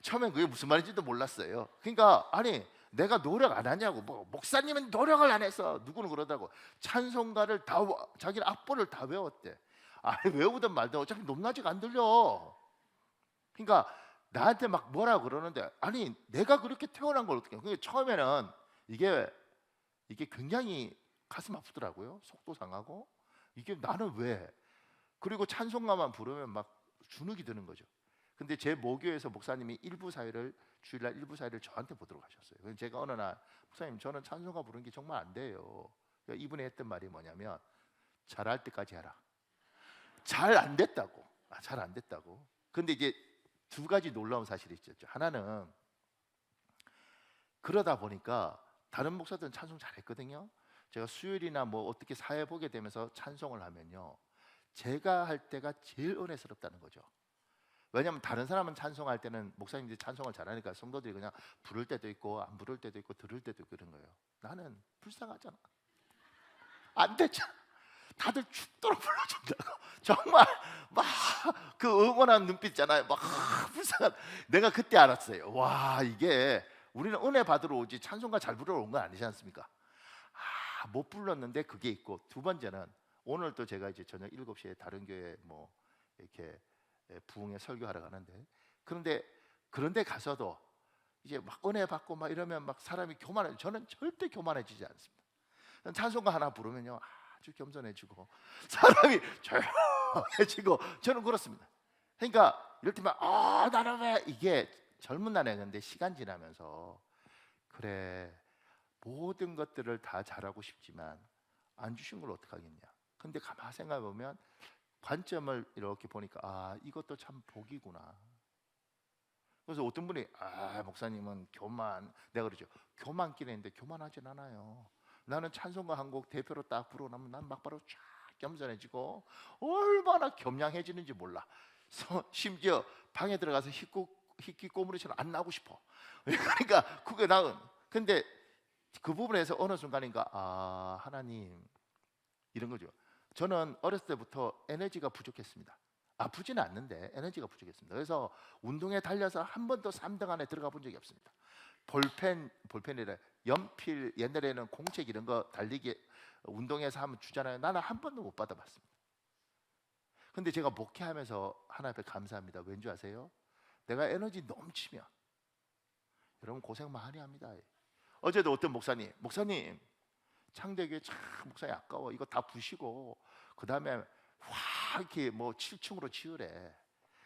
처음엔 그게 무슨 말인지도 몰랐어요. 그러니까 아니 내가 노력 안 하냐고, 뭐 목사님은 노력을 안 해서, 누구는 그러더라고. 찬송가를 자기는 악보를 다 외웠대. 아니 외우든 말든 어차피 높낮이가 안 들려. 그러니까 나한테 막 뭐라 그러는데, 아니 내가 그렇게 태어난 걸 어떻게 해. 그러니까 처음에는 이게 굉장히 가슴 아프더라고요. 속도 상하고, 이게 나는 왜. 그리고 찬송가만 부르면 막 주눅이 드는 거죠. 근데 제 모교에서 목사님이 주일날 일부 사회를 저한테 보도록 하셨어요. 그래서 제가 어느 날, 목사님 저는 찬송가 부르는 게 정말 안 돼요. 그러니까 이분이 했던 말이 뭐냐면, 잘할 때까지 해라. 잘 안 됐다고. 잘 안 됐다고. 근데 이제 두 가지 놀라운 사실이 있었죠. 하나는 그러다 보니까 다른 목사들은 찬송 잘했거든요. 제가 수요일이나 뭐 어떻게 사회 보게 되면서 찬송을 하면요, 제가 할 때가 제일 은혜스럽다는 거죠. 왜냐하면 다른 사람은 찬송할 때는 목사님들이 찬송을 잘하니까 성도들이 그냥 부를 때도 있고 안 부를 때도 있고 들을 때도 있고 그런 거예요. 나는 불쌍하잖아. 안 되잖아. 다들 죽도록 불러준다고. 정말 막 그 응원하는 눈빛 있잖아요. 막 불쌍한. 내가 그때 알았어요. 와, 이게 우리는 은혜 받으러 오지 찬송가 잘 부르러 온 건 아니지 않습니까? 못 불렀는데 그게 있고, 두 번째는 오늘 또 제가 이제 저녁 7시에 다른 교회 뭐 이렇게 부흥회 설교하러 가는데, 그런데 가서도 이제 막 은혜 받고 막 이러면 막 사람이 교만해. 저는 절대 교만해지지 않습니다. 찬송가 하나 부르면요 아주 겸손해지고 사람이 조용해지고 저는 그렇습니다. 그러니까 이럴 때만 나는 왜 이게 젊은 날에 했는데 시간 지나면서 그래 모든 것들을 다 잘하고 싶지만 안 주신 걸 어떡하겠냐. 근데 가만 생각해 보면 관점을 이렇게 보니까 이것도 참 복이구나. 그래서 어떤 분이 목사님은 교만, 내가 그러죠. 교만끼리 했는데 교만하진 않아요. 나는 찬송가 한 곡 대표로 딱 부르고 나면 난 막바로 쫙 겸손해지고 얼마나 겸양해지는지 몰라. 심지어 방에 들어가서 희귀 꼬물이처럼 안 나오고 싶어. 그러니까 그게 나은. 근데 그 부분에서 어느 순간인가 하나님 이런 거죠. 저는 어렸을 때부터 에너지가 부족했습니다. 아프지는 않는데 에너지가 부족했습니다. 그래서 운동에 달려서 한 번도 3등 안에 들어가 본 적이 없습니다. 볼펜이래 연필, 옛날에는 공책 이런 거 달리기 운동에서 하면 주잖아요. 나는 한 번도 못 받아봤습니다. 근데 제가 목회하면서 하나 앞에 감사합니다. 왠지 아세요? 내가 에너지 넘치면 여러분 고생 많이 합니다. 어제도 어떤 목사님 창대교회 참 목사님 아까워. 이거 다 부시고 그 다음에 와 이렇게 뭐 7층으로 지으래.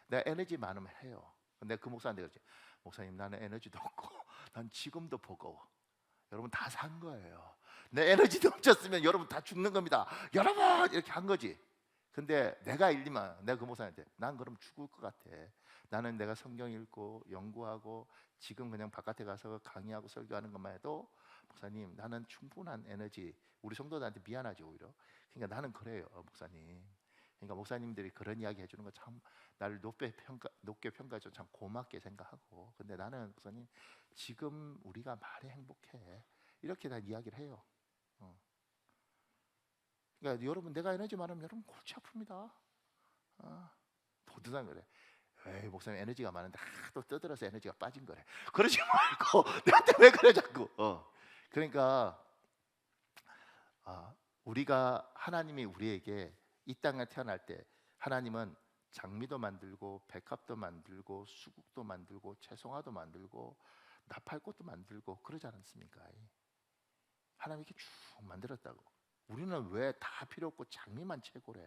내가 에너지 많으면 해요. 근데 그 목사한테 그랬지. 목사님 나는 에너지도 없고 난 지금도 버거워. 여러분 다 산 거예요. 내 에너지 넘쳤으면 여러분 다 죽는 겁니다. 여러분 이렇게 한 거지. 근데 내가 내가 그 목사한테 난 그럼 죽을 것 같아. 나는 내가 성경 읽고 연구하고 지금 그냥 바깥에 가서 강의하고 설교하는 것만 해도 목사님 나는 충분한 에너지. 우리 성도들한테 미안하죠 오히려. 그러니까 나는 그래요 목사님. 그러니까 목사님들이 그런 이야기 해주는 거 참 나를 높게 평가해줘 참 고맙게 생각하고. 근데 나는 목사님 지금 우리가 많이 행복해. 이렇게 다 이야기를 해요. 그러니까 여러분 내가 에너지 많으면 여러분 골치 아픕니다. 모두가 그래. 에이 목사님 에너지가 많은데 또 떠들어서 에너지가 빠진 거래. 그러지 말고 나한테 왜 그래 자꾸. 그러니까 우리가 하나님이 우리에게 이 땅에 태어날 때 하나님은 장미도 만들고 백합도 만들고 수국도 만들고 채송화도 만들고 나팔꽃도 만들고 그러지 않습니까? 하나님이 이렇게 쭉 만들었다고. 우리는 왜 다 필요 없고 장미만 최고래?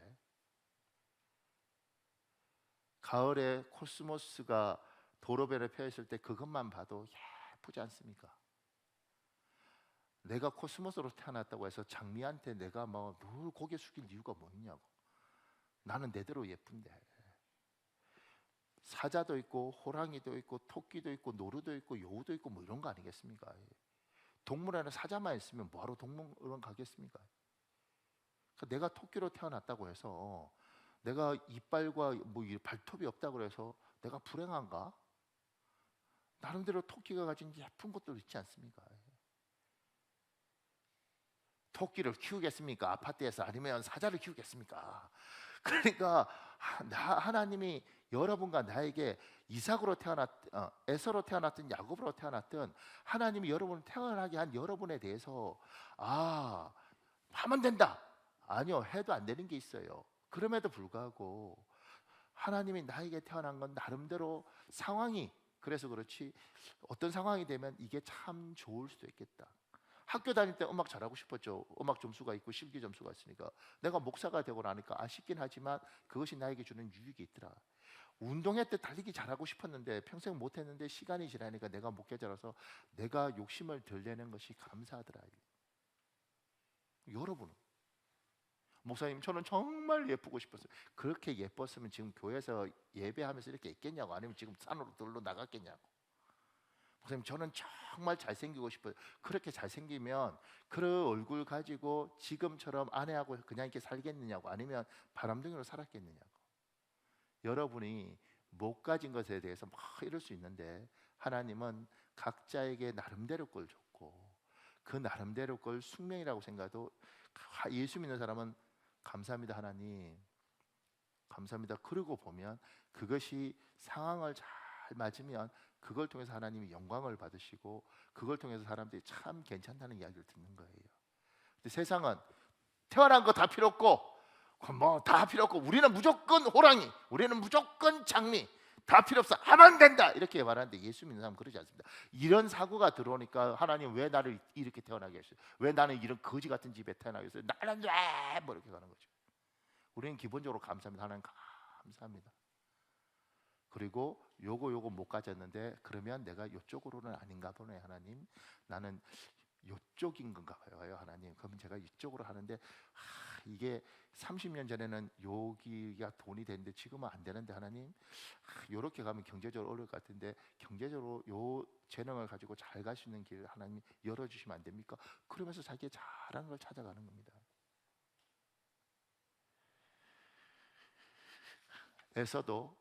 가을에 코스모스가 도로변에 펴 있을 때 그것만 봐도 예쁘지 않습니까? 내가 코스모스로 태어났다고 해서 장미한테 내가 뭐 늘 고개 숙일 이유가 뭐냐고. 나는 내대로 예쁜데. 사자도 있고 호랑이도 있고 토끼도 있고 노루도 있고 여우도 있고 뭐 이런 거 아니겠습니까? 동물원에 사자만 있으면 뭐하러 동물원 가겠습니까? 그러니까 내가 토끼로 태어났다고 해서 내가 이빨과 뭐 발톱이 없다고 해서 내가 불행한가? 나름대로 토끼가 가진 예쁜 것도 있지 않습니까? 토끼를 키우겠습니까? 아파트에서. 아니면 사자를 키우겠습니까? 그러니까 하나님이 여러분과 나에게 이삭으로 에서로 태어났든 야곱으로 태어났든 하나님이 여러분을 태어나게 한 여러분에 대해서 하면 된다. 아니요, 해도 안 되는 게 있어요. 그럼에도 불구하고 하나님이 나에게 태어난 건 나름대로 상황이, 그래서 그렇지 어떤 상황이 되면 이게 참 좋을 수도 있겠다. 학교 다닐 때 음악 잘하고 싶었죠. 음악 점수가 있고 실기 점수가 있으니까. 내가 목사가 되고 나니까 아쉽긴 하지만 그것이 나에게 주는 유익이 있더라. 운동회 때 달리기 잘하고 싶었는데 평생 못했는데 시간이 지나니까 내가 목회자라서 내가 욕심을 덜 내는 것이 감사하더라. 여러분은? 목사님 저는 정말 예쁘고 싶었어요. 그렇게 예뻤으면 지금 교회에서 예배하면서 이렇게 있겠냐고. 아니면 지금 산으로 들러 나갔겠냐고. 목사님 저는 정말 잘생기고 싶어요. 그렇게 잘생기면 그 얼굴 가지고 지금처럼 아내하고 그냥 이렇게 살겠느냐고. 아니면 바람둥이로 살았겠느냐고. 여러분이 못 가진 것에 대해서 막 이럴 수 있는데 하나님은 각자에게 나름대로 걸 줬고 그 나름대로 걸 숙명이라고 생각해도 예수 믿는 사람은 감사합니다 하나님, 감사합니다. 그러고 보면 그것이 상황을 잘 맞으면 그걸 통해서 하나님이 영광을 받으시고 그걸 통해서 사람들이 참 괜찮다는 이야기를 듣는 거예요. 근데 세상은 태어난 거 다 필요 없고 뭐 다 필요 없고 우리는 무조건 호랑이, 우리는 무조건 장미, 다 필요 없어, 하면 된다 이렇게 말하는데 예수 믿는 사람은 그러지 않습니다. 이런 사고가 들어오니까 하나님 왜 나를 이렇게 태어나게 했어요? 왜 나는 이런 거지 같은 집에 태어나게 했어요? 나는 왜? 뭐 이렇게 가는 거죠. 우리는 기본적으로 감사합니다. 하나님 감사합니다. 그리고 요거 못 가졌는데 그러면 내가 요쪽으로는 아닌가 보네 하나님, 나는 요쪽인 건가 봐요 하나님. 그러면 제가 이쪽으로 하는데 이게 30년 전에는 여기가 돈이 되는데 지금은 안 되는데 하나님, 요렇게 가면 경제적으로 어려울 것 같은데 경제적으로 요 재능을 가지고 잘 갈 수 있는 길을 하나님 열어주시면 안 됩니까? 그러면서 자기의 잘하는 걸 찾아가는 겁니다. 에서도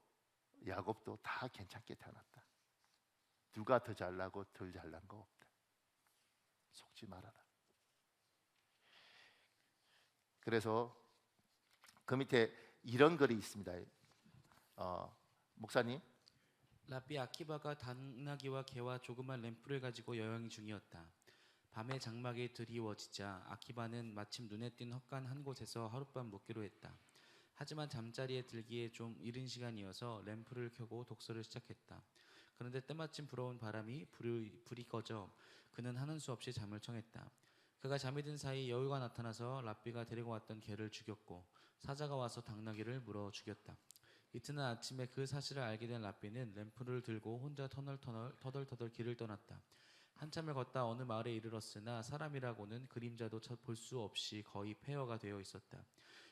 야곱도 다 괜찮게 태어났다. 누가 더 잘나고 덜 잘난 거 없다. 속지 말아라. 그래서 그 밑에 이런 글이 있습니다. 목사님, 랍비 아키바가 당나귀와 개와 조그만 램프를 가지고 여행 중이었다. 밤에 장막이 드리워지자 아키바는 마침 눈에 띈 헛간 한 곳에서 하룻밤 묵기로 했다. 하지만 잠자리에 들기에 좀 이른 시간이어서 램프를 켜고 독서를 시작했다. 그런데 때마침 불어온 바람이 불이 꺼져 그는 하는 수 없이 잠을 청했다. 그가 잠이 든 사이 여우가 나타나서 랍비가 데리고 왔던 개를 죽였고 사자가 와서 당나귀를 물어 죽였다. 이튿날 아침에 그 사실을 알게 된 랍비는 램프를 들고 혼자 터덜터덜 길을 떠났다. 한참을 걷다 어느 마을에 이르렀으나 사람이라고는 그림자도 볼 수 없이 거의 폐허가 되어 있었다.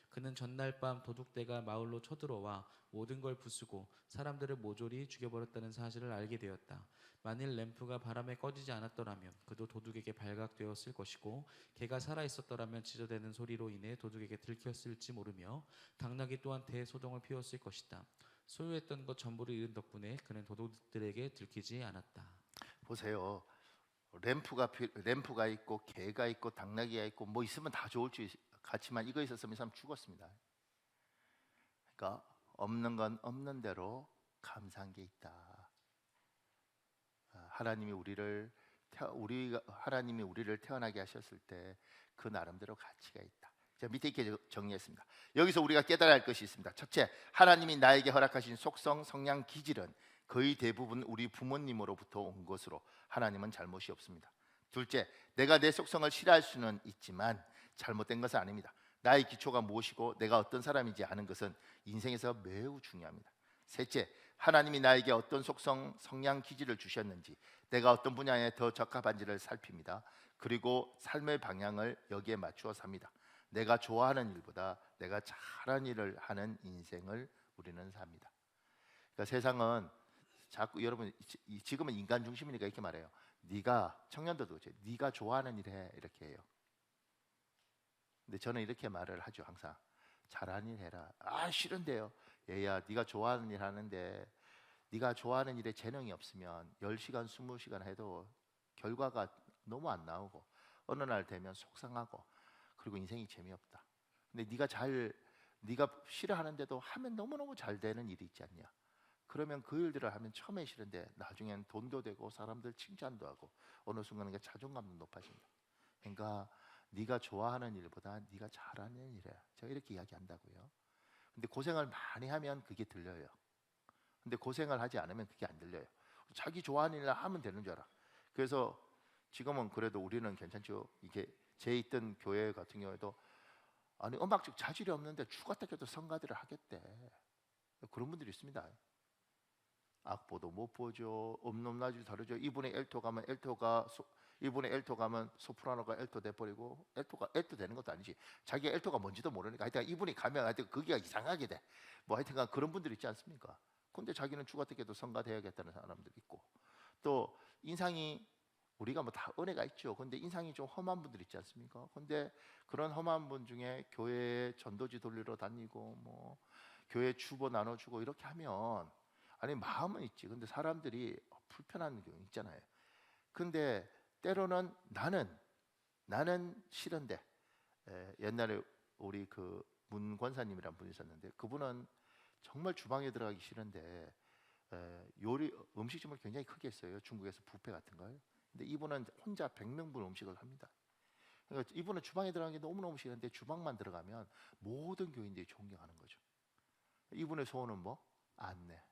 그는 전날 밤 도둑대가 마을로 쳐들어와 모든 걸 부수고 사람들을 모조리 죽여버렸다는 사실을 알게 되었다. 만일 램프가 바람에 꺼지지 않았더라면 그도 도둑에게 발각되었을 것이고 개가 살아있었더라면 지저대는 소리로 인해 도둑에게 들켰을지 모르며 당나귀 또한 대소동을 피웠을 것이다. 소유했던 것 전부를 잃은 덕분에 그는 도둑들에게 들키지 않았다. 보세요. 램프가 있고 개가 있고 당나귀가 있고 뭐 있으면 다 좋을 줄 같지만 이거 있었으면 이 사람 죽었습니다. 그러니까 없는 건 없는 대로 감사한 게 있다. 하나님이 우리를 태어나게 하셨을 때 그 나름대로 가치가 있다. 자, 밑에 이렇게 정리했습니다. 여기서 우리가 깨달아야 할 것이 있습니다. 첫째, 하나님이 나에게 허락하신 속성, 성향, 기질은 거의 대부분 우리 부모님으로부터 온 것으로 하나님은 잘못이 없습니다. 둘째, 내가 내 속성을 싫어할 수는 있지만 잘못된 것은 아닙니다. 나의 기초가 무엇이고 내가 어떤 사람인지 아는 것은 인생에서 매우 중요합니다. 셋째, 하나님이 나에게 어떤 속성, 성향, 기질을 주셨는지 내가 어떤 분야에 더 적합한지를 살핍니다. 그리고 삶의 방향을 여기에 맞추어 삽니다. 내가 좋아하는 일보다 내가 잘하는 일을 하는 인생을 우리는 삽니다. 그러니까 세상은 자꾸 여러분 지금은 인간 중심이니까 이렇게 말해요. 네가 청년들도 네가 좋아하는 일 해 이렇게 해요. 근데 저는 이렇게 말을 하죠. 항상 잘하는 일 해라. 아 싫은데요. 얘야 네가 좋아하는 일 하는데 네가 좋아하는 일에 재능이 없으면 10시간 20시간 해도 결과가 너무 안 나오고 어느 날 되면 속상하고 그리고 인생이 재미없다. 근데 네가 싫어하는데도 하면 너무너무 잘 되는 일이 있지 않냐. 그러면 그 일들을 하면 처음에 싫은데 나중엔 돈도 되고 사람들 칭찬도 하고 어느 순간에 자존감도 높아진다. 그러니까 네가 좋아하는 일보다 네가 잘하는 일이야. 제가 이렇게 이야기한다고요. 근데 고생을 많이 하면 그게 들려요. 근데 고생을 하지 않으면 그게 안 들려요. 자기 좋아하는 일을 하면 되는 줄 알아. 그래서 지금은 그래도 우리는 괜찮죠. 이게 제 있던 교회 같은 경우에도 아니 음악적 자질이 없는데 죽었다 깨도 성가대를 하겠대. 그런 분들이 있습니다. 악보도 못 보죠. 높낮이도 다르죠. 이분의 엘토 가면 이분의 엘토 가면 소프라노가 엘토 돼버리고 엘토 되는 것도 아니지. 자기가 엘토가 뭔지도 모르니까 하여튼 이분이 가면 하여튼 그게 이상하게 돼. 뭐 하여튼간 그런 분들 있지 않습니까? 근데 자기는 죽었다 깨도 성가돼야겠다는 사람들 있고 또 인상이 우리가 뭐 다 은혜가 있죠. 근데 인상이 좀 험한 분들 있지 않습니까? 근데 그런 험한 분 중에 교회에 전도지 돌리러 다니고 뭐 교회 주보 나눠주고 이렇게 하면 아니 마음은 있지. 근데 사람들이 불편한 경우 있잖아요. 근데 때로는 나는 싫은데 옛날에 우리 그 문 권사님이란 분이 있었는데 그분은 정말 주방에 들어가기 싫은데 요리 음식점을 굉장히 크게 했어요. 중국에서 뷔페 같은 걸. 근데 이분은 혼자 100명분 음식을 합니다. 그러니까 이분은 주방에 들어가는 게 너무너무 싫은데 주방만 들어가면 모든 교인들이 존경하는 거죠. 이분의 소원은 뭐? 안내.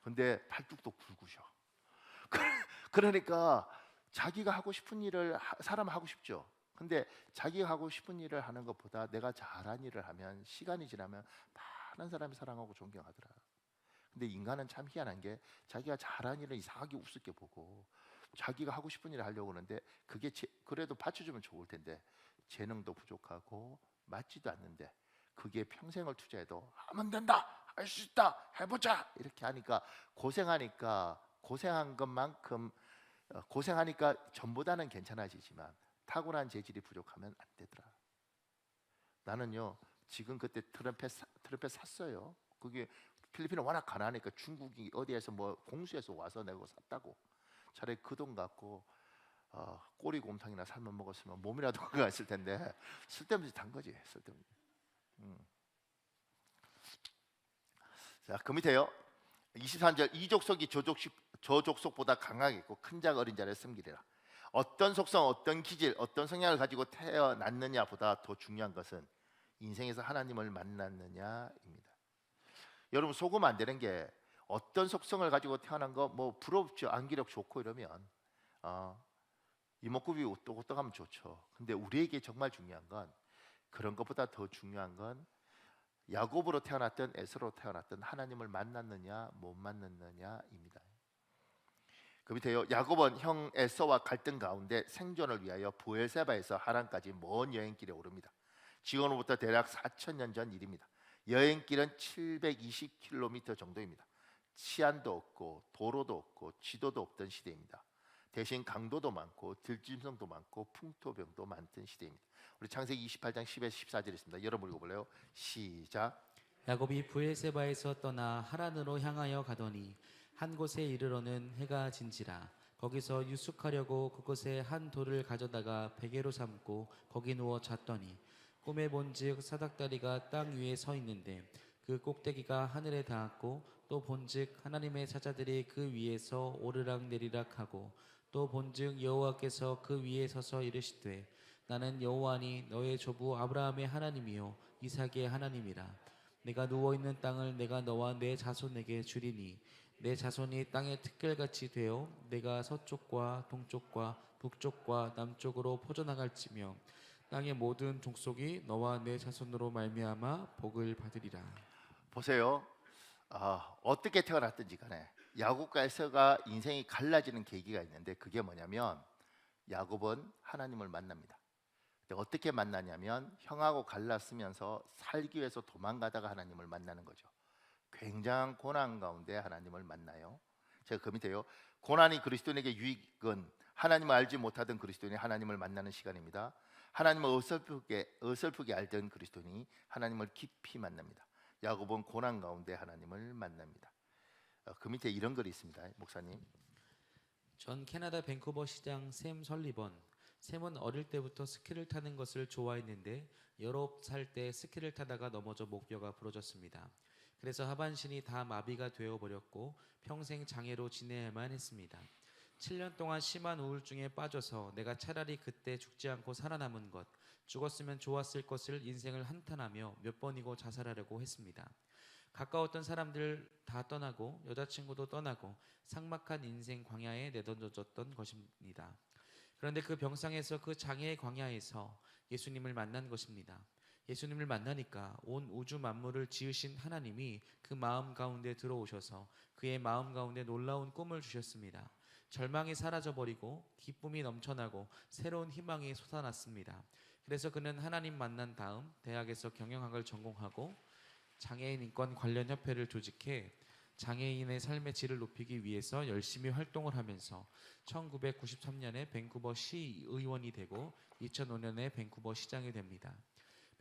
근데 팔뚝도 굵으셔. 그러니까 자기가 하고 싶은 일을 사람 하고 싶죠. 근데 자기가 하고 싶은 일을 하는 것보다 내가 잘한 일을 하면 시간이 지나면 많은 사람이 사랑하고 존경하더라. 근데 인간은 참 희한한 게 자기가 잘한 일을 이상하게 우습게 보고 자기가 하고 싶은 일을 하려고 하는데 그게 그래도 받쳐주면 좋을 텐데 재능도 부족하고 맞지도 않는데 그게 평생을 투자해도 하면 된다, 할 수 있다, 해보자 이렇게 하니까 고생한 것만큼 고생하니까 전보다는 괜찮아지지만 타고난 재질이 부족하면 안 되더라. 나는요 지금 그때 트럼펫 샀어요. 그게 필리핀은 워낙 가난하니까 중국이 어디에서 뭐 공수해서 와서 내고 샀다고. 차라리 그 돈 갖고 꼬리곰탕이나 삶아 먹었으면 몸이라도 건강했을 텐데 쓸데없이 단 거지. 쓸데없이. 자, 그 밑에요 23절 이족속이 저족속보다 강하겠고 큰 자가 어린 자를 섬기리라. 어떤 속성, 어떤 기질, 어떤 성향을 가지고 태어났느냐보다 더 중요한 것은 인생에서 하나님을 만났느냐입니다. 여러분 속으면 안 되는 게 어떤 속성을 가지고 태어난 거 뭐 부럽죠. 안기력 좋고 이러면 이목구비 오똑오똑하면 좋죠. 근데 우리에게 정말 중요한 건 그런 것보다 더 중요한 건 야곱으로 태어났든 에서로 태어났든 하나님을 만났느냐 못 만났느냐입니다. 그 밑에요 야곱은 형 에서와 갈등 가운데 생존을 위하여 부엘세바에서 하란까지 먼 여행길에 오릅니다. 지금으로부터 대략 4,000년 전 일입니다. 여행길은 720km 정도입니다. 치안도 없고 도로도 없고 지도도 없던 시대입니다. 대신 강도도 많고 들짐승도 많고 풍토병도 많던 시대입니다. 우리 창세기 28장 10에서 14절 있습니다. 여러분 읽어볼래요? 시작. 야곱이 브엘세바에서 떠나 하란으로 향하여 가더니 한 곳에 이르러는 해가 진지라. 거기서 유숙하려고 그곳에 한 돌을 가져다가 베개로 삼고 거기 누워 잤더니 꿈에 본즉 사닥다리가 땅 위에 서 있는데 그 꼭대기가 하늘에 닿았고 또 본즉 하나님의 사자들이 그 위에서 오르락 내리락 하고 또 본즉 여호와께서 그 위에 서서 이르시되 나는 여호와니 너의 조부 아브라함의 하나님이요 이삭의 하나님이라. 내가 누워 있는 땅을 내가 너와 내 자손에게 주리니 내 자손이 땅의 특결같이 되어 내가 서쪽과 동쪽과 북쪽과 남쪽으로 퍼져나갈지며 땅의 모든 족속이 너와 내 자손으로 말미암아 복을 받으리라. 보세요. 어떻게 태어났든지 간에 야곱과 에서가 인생이 갈라지는 계기가 있는데 그게 뭐냐면 야곱은 하나님을 만납니다. 근데 어떻게 만나냐면 형하고 갈랐으면서 살기 위해서 도망가다가 하나님을 만나는 거죠. 굉장한 고난 가운데 하나님을 만나요. 제가 그 밑에요 고난이 그리스도인에게 유익은 하나님을 알지 못하던 그리스도인이 하나님을 만나는 시간입니다. 하나님을 어설프게 알던 그리스도인이 하나님을 깊이 만납니다. 야곱은 고난 가운데 하나님을 만납니다. 그 밑에 이런 글이 있습니다. 목사님. 전 캐나다 밴쿠버 시장 샘 설리번. 샘은 어릴 때부터 스키를 타는 것을 좋아했는데 19살 때 스키를 타다가 넘어져 목뼈가 부러졌습니다. 그래서 하반신이 다 마비가 되어버렸고 평생 장애로 지내야만 했습니다. 7년 동안 심한 우울증에 빠져서 내가 차라리 그때 죽지 않고 살아남은 것, 죽었으면 좋았을 것을 인생을 한탄하며 몇 번이고 자살하려고 했습니다. 가까웠던 사람들 다 떠나고 여자친구도 떠나고 삭막한 인생 광야에 내던져졌던 것입니다. 그런데 그 병상에서 그 장애의 광야에서 예수님을 만난 것입니다. 예수님을 만나니까 온 우주 만물을 지으신 하나님이 그 마음 가운데 들어오셔서 그의 마음 가운데 놀라운 꿈을 주셨습니다. 절망이 사라져버리고 기쁨이 넘쳐나고 새로운 희망이 솟아났습니다. 그래서 그는 하나님 만난 다음 대학에서 경영학을 전공하고 장애인 인권 관련 협회를 조직해 장애인의 삶의 질을 높이기 위해서 열심히 활동을 하면서 1993년에 밴쿠버 시의원이 되고 2005년에 밴쿠버 시장이 됩니다.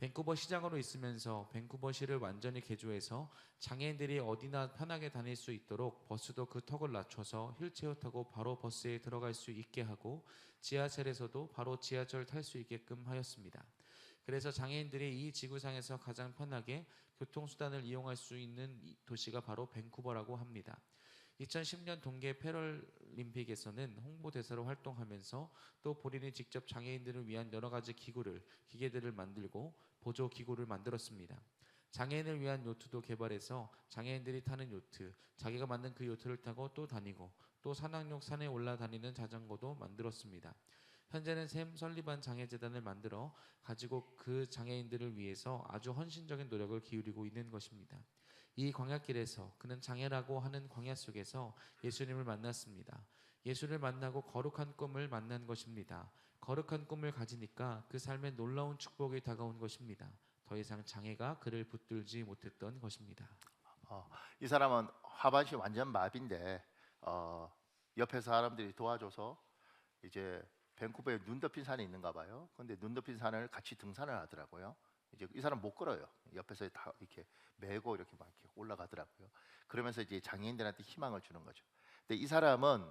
밴쿠버 시장으로 있으면서 밴쿠버시를 완전히 개조해서 장애인들이 어디나 편하게 다닐 수 있도록 버스도 그 턱을 낮춰서 휠체어 타고 바로 버스에 들어갈 수 있게 하고 지하철에서도 바로 지하철 탈 수 있게끔 하였습니다. 그래서 장애인들이 이 지구상에서 가장 편하게 교통수단을 이용할 수 있는 이 도시가 바로 밴쿠버라고 합니다. 2010년 동계 패럴림픽에서는 홍보대사로 활동하면서 또 본인이 직접 장애인들을 위한 여러 가지 기계들을 만들고 보조 기구를 만들었습니다. 장애인을 위한 요트도 개발해서 장애인들이 타는 요트, 자기가 만든 그 요트를 타고 또 다니고 또 산악역 산에 올라다니는 자전거도 만들었습니다. 현재는 샘 설리반 장애재단을 만들어 가지고 그 장애인들을 위해서 아주 헌신적인 노력을 기울이고 있는 것입니다. 이 광야길에서 그는 장애라고 하는 광야 속에서 예수님을 만났습니다. 예수를 만나고 거룩한 꿈을 만난 것입니다. 거룩한 꿈을 가지니까 그 삶에 놀라운 축복이 다가온 것입니다. 더 이상 장애가 그를 붙들지 못했던 것입니다. 이 사람은 하반신 완전 마비인데 옆에 사람들이 도와줘서 이제 밴쿠버에 눈 덮인 산이 있는가 봐요. 근데 눈 덮인 산을 같이 등산을 하더라고요. 이제 이 사람 못 걸어요. 옆에서 다 이렇게 메고 이렇게 막 이렇게 올라가더라고요. 그러면서 이제 장애인들한테 희망을 주는 거죠. 근데 이 사람은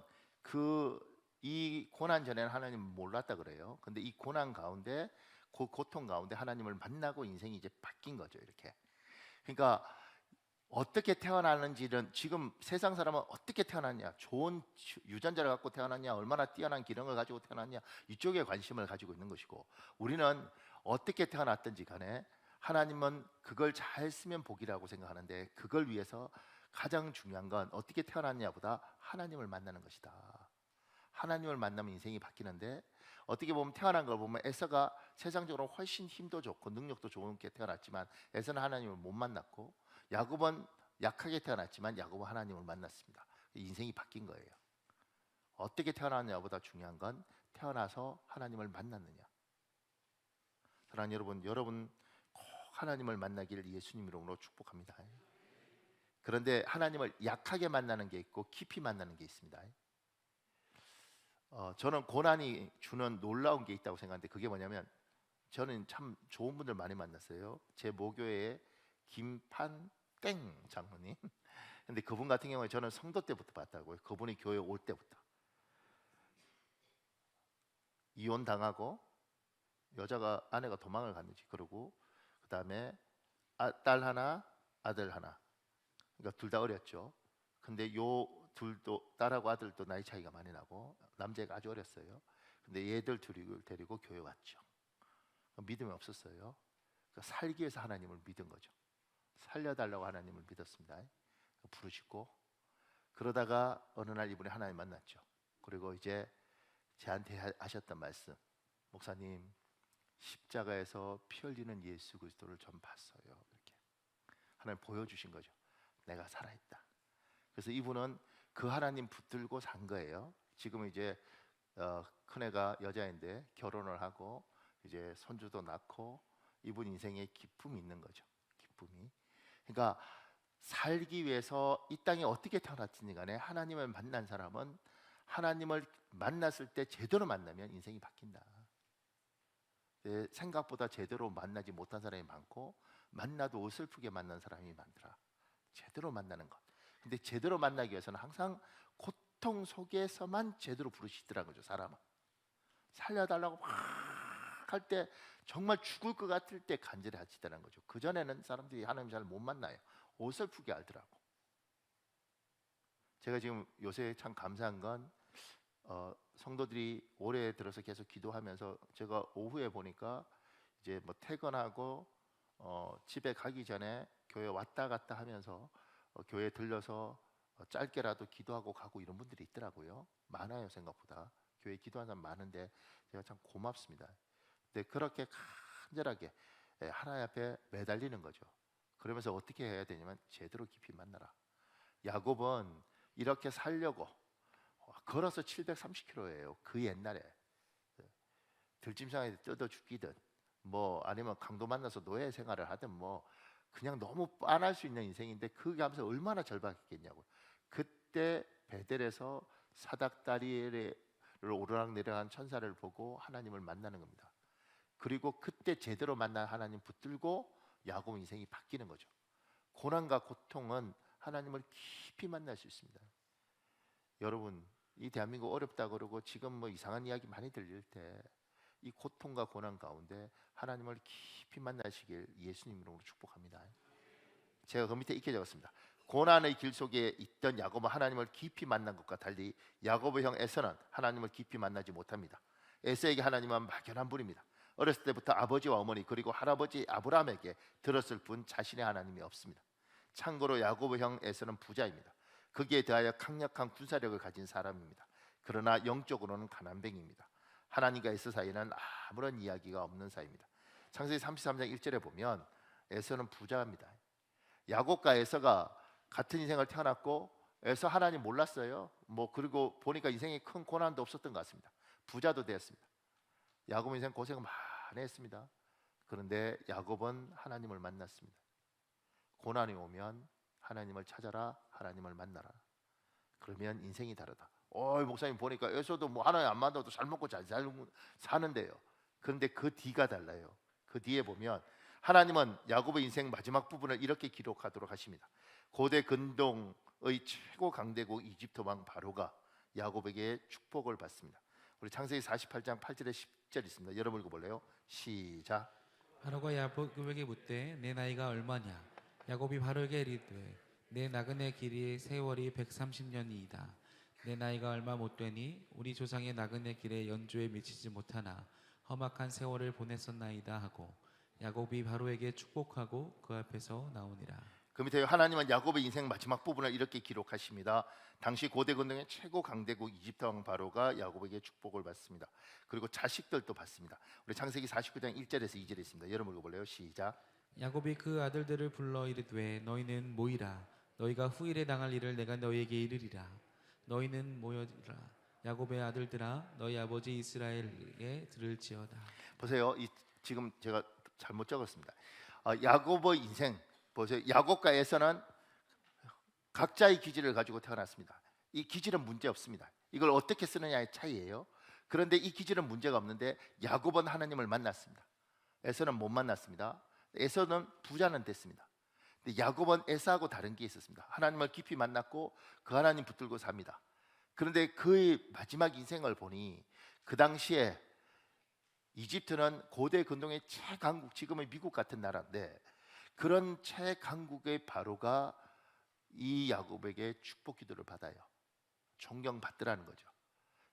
이 고난 전에는 하나님을 몰랐다 그래요. 근데 이 고난 가운데, 그 고통 가운데 하나님을 만나고 인생이 이제 바뀐 거죠. 이렇게. 그러니까 어떻게 태어나는지는, 지금 세상 사람은 어떻게 태어났냐, 좋은 유전자를 갖고 태어났냐, 얼마나 뛰어난 기능을 가지고 태어났냐, 이쪽에 관심을 가지고 있는 것이고, 우리는 어떻게 태어났든지 간에 하나님은 그걸 잘 쓰면 복이라고 생각하는데, 그걸 위해서 가장 중요한 건 어떻게 태어났냐보다 하나님을 만나는 것이다. 하나님을 만나면 인생이 바뀌는데, 어떻게 보면 태어난 걸 보면 에서가 세상적으로 훨씬 힘도 좋고 능력도 좋은 게 태어났지만 에서는 하나님을 못 만났고, 야곱은 약하게 태어났지만 야곱은 하나님을 만났습니다. 인생이 바뀐 거예요. 어떻게 태어났냐보다 중요한 건 태어나서 하나님을 만났느냐. 사랑하는 여러분 꼭 하나님을 만나기를 예수님 이름으로 축복합니다. 그런데 하나님을 약하게 만나는 게 있고 깊이 만나는 게 있습니다. 저는 고난이 주는 놀라운 게 있다고 생각하는데, 그게 뭐냐면, 저는 참 좋은 분들 많이 만났어요. 제 모교회에 김판땡 장로님. 근데 그분 같은 경우에 저는 성도 때부터 봤다고요. 그분이 교회 올 때부터. 이혼 당하고 아내가 도망을 갔는지, 그러고 그다음에 딸 하나 아들 하나, 그러니까 둘 다 어렸죠. 근데 요 둘도, 딸하고 아들도 나이 차이가 많이 나고 남자애가 아주 어렸어요. 근데 얘들 둘이 데리고 교회 왔죠. 믿음이 없었어요. 그러니까 살기 위해서 하나님을 믿은 거죠. 살려달라고 하나님을 믿었습니다. 부르시고, 그러다가 어느 날 이분이 하나님 만났죠. 그리고 이제 저한테 하셨던 말씀, 목사님, 십자가에서 피 흘리는 예수 그리스도를 좀 봤어요. 이렇게 하나님 보여주신 거죠. 내가 살아있다. 그래서 이분은 그 하나님 붙들고 산 거예요. 지금 이제 큰애가 여자인데 결혼을 하고 이제 손주도 낳고, 이분 인생에 기쁨이 있는 거죠. 기쁨이. 그러니까 살기 위해서 이 땅에 어떻게 태어났든지 간에 하나님을 만난 사람은, 하나님을 만났을 때 제대로 만나면 인생이 바뀐다. 생각보다 제대로 만나지 못한 사람이 많고, 만나도 어설프게 만난 사람이 많더라. 제대로 만나는 것. 근데 제대로 만나기 위해서는 항상 고통 속에서만 제대로 부르시더라는 거죠. 사람은 살려달라고 막 할 때, 정말 죽을 것 같을 때 간절히 하시더라는 거죠. 그전에는 사람들이 하나님 잘 못 만나요. 어설프게 알더라고. 제가 지금 요새 참 감사한 건, 성도들이 올해 들어서 계속 기도하면서 제가 오후에 보니까 이제 뭐 퇴근하고 집에 가기 전에 교회 왔다 갔다 하면서 교회 들려서 짧게라도 기도하고 가고 이런 분들이 있더라고요. 많아요. 생각보다 교회 기도하는 사람 많은데 제가 참 고맙습니다. 근데 그렇게 간절하게 하나님 앞에 매달리는 거죠. 그러면서 어떻게 해야 되냐면 제대로 깊이 만나라. 야곱은 이렇게 살려고 걸어서 730km예요. 그 옛날에 들짐승에 뜯어 죽이든 뭐 아니면 강도 만나서 노예 생활을 하든 뭐 그냥 너무 빤할 수 있는 인생인데, 그게 하면서 얼마나 절박했겠냐고. 그때 베델에서 사닥다리를 오르락내리락한 천사를 보고 하나님을 만나는 겁니다. 그리고 그 그때 제대로 만난 하나님 붙들고 야곱 인생이 바뀌는 거죠. 고난과 고통은 하나님을 깊이 만날 수 있습니다. 여러분, 이 대한민국 어렵다 그러고 지금 뭐 이상한 이야기 많이 들릴 때 이 고통과 고난 가운데 하나님을 깊이 만나시길 예수님 이름으로 축복합니다. 제가 그 밑에 익혀 적었습니다. 고난의 길 속에 있던 야곱은 하나님을 깊이 만난 것과 달리 야곱의 형 에서는 하나님을 깊이 만나지 못합니다. 에서에게 하나님은 막연한 분입니다. 어렸을 때부터 아버지와 어머니 그리고 할아버지 아브라함에게 들었을 뿐 자신의 하나님이 없습니다. 참고로 야곱의 형 에서는 부자입니다. 거기에 대하여 강력한 군사력을 가진 사람입니다. 그러나 영적으로는 가난뱅이입니다. 하나님과 에서 사이는 아무런 이야기가 없는 사이입니다. 창세기 33장 1절에 보면 에서는 부자입니다. 야곱과 에서가 같은 인생을 태어났고 에서 하나님 몰랐어요. 뭐 그리고 보니까 인생에 큰 고난도 없었던 것 같습니다. 부자도 되었습니다. 야곱 인생 고생 많이 했습니다. 그런데 야곱은 하나님을 만났습니다. 고난이 오면 하나님을 찾아라, 하나님을 만나라. 그러면 인생이 다르다. 목사님 보니까 에서도 뭐 하나님 안 만나도 잘 먹고 잘 사는데요. 그런데 그 뒤가 달라요. 그 뒤에 보면 하나님은 야곱의 인생 마지막 부분을 이렇게 기록하도록 하십니다. 고대 근동의 최고 강대국 이집트 왕 바로가 야곱에게 축복을 받습니다. 우리 창세기 48장 8절에 10절 있습니다. 여러분 읽어볼래요? 시작. 바로가 야곱에게 묻되 내 나이가 얼마냐? 야곱이 바로에게 이르되 내 나그네 길이의 세월이 130년이이다. 내 나이가 얼마 못 되니 우리 조상의 나그네 길에 연조에 미치지 못하나 험악한 세월을 보냈었나이다 하고 야곱이 바로에게 축복하고 그 앞에서 나오니라. 그 밑에 하나님은 야곱의 인생 마지막 부분을 이렇게 기록하십니다. 당시 고대 근동의 최고 강대국 이집트 왕 바로가 야곱에게 축복을 받습니다. 그리고 자식들도 받습니다. 우리 창세기 49장 1절에서 2절에 있습니다. 여러분 읽어볼래요? 시작. 야곱이 그 아들들을 불러 이르되 너희는 모이라. 너희가 후일에 당할 일을 내가 너희에게 이르리라. 너희는 모여라. 야곱의 아들들아 너희 아버지 이스라엘에게 들을지어다. 보세요. 지금 제가 잘못 적었습니다. 야곱의 인생 보세요. 야곱과 에서는 각자의 기질을 가지고 태어났습니다. 이 기질은 문제 없습니다. 이걸 어떻게 쓰느냐의 차이예요. 그런데 이 기질은 문제가 없는데 야곱은 하나님을 만났습니다. 에서는 못 만났습니다. 에서는 부자는 됐습니다. 근데 야곱은 에서하고 다른 게 있었습니다. 하나님을 깊이 만났고 그 하나님 붙들고 삽니다. 그런데 그의 마지막 인생을 보니 그 당시에 이집트는 고대 근동의 최강국, 지금의 미국 같은 나라인데 그런 최강국의 바로가 이 야곱에게 축복 기도를 받아요. 존경받더라는 거죠.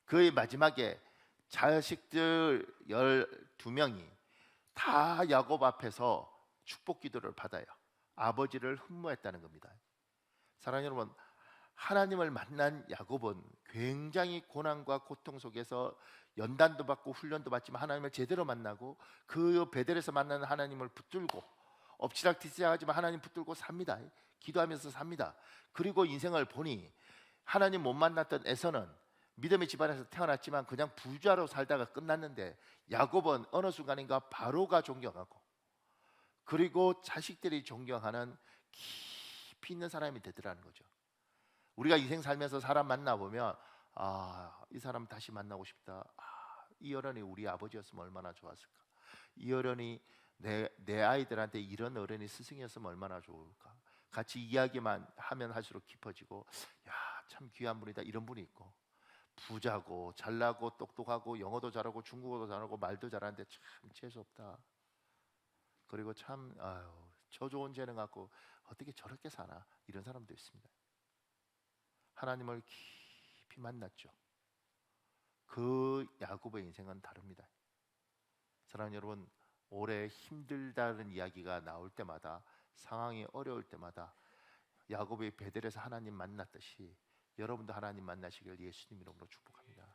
그의 마지막에 자식들 12명이 다 야곱 앞에서 축복 기도를 받아요. 아버지를 흠모했다는 겁니다. 사랑하는 여러분, 하나님을 만난 야곱은 굉장히 고난과 고통 속에서 연단도 받고 훈련도 받지만 하나님을 제대로 만나고 그 베델에서 만나는 하나님을 붙들고 엎치락뒤치락하지만 하나님 붙들고 삽니다. 기도하면서 삽니다. 그리고 인생을 보니 하나님 못 만났던 에서는 믿음의 집안에서 태어났지만 그냥 부자로 살다가 끝났는데 야곱은 어느 순간인가 바로가 존경하고 그리고 자식들이 존경하는 깊이 있는 사람이 되더라는 거죠. 우리가 인생 살면서 사람 만나보면 이 사람 다시 만나고 싶다. 이 어른이 우리 아버지였으면 얼마나 좋았을까. 이 어른이 내 아이들한테 이런 어른이 스승이었으면 얼마나 좋을까. 같이 이야기만 하면 할수록 깊어지고 참 귀한 분이다 이런 분이 있고 부자고 잘나고 똑똑하고 영어도 잘하고 중국어도 잘하고 말도 잘하는데 참 재수없다. 그리고 참 저 좋은 재능 갖고 어떻게 저렇게 사나 이런 사람도 있습니다. 하나님을 깊이 만났죠. 그 야곱의 인생은 다릅니다. 사랑하는 여러분, 올해 힘들다는 이야기가 나올 때마다 상황이 어려울 때마다 야곱의 베델에서 하나님 만났듯이 여러분도 하나님 만나시길 예수님 이름으로 축복합니다.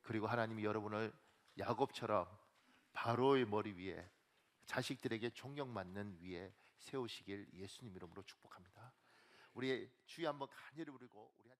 그리고 하나님이 여러분을 야곱처럼 바로의 머리 위에 자식들에게 존경받는 위에 세우시길 예수님 이름으로 축복합니다. 우리 주여 한번 간절히 부르고 우리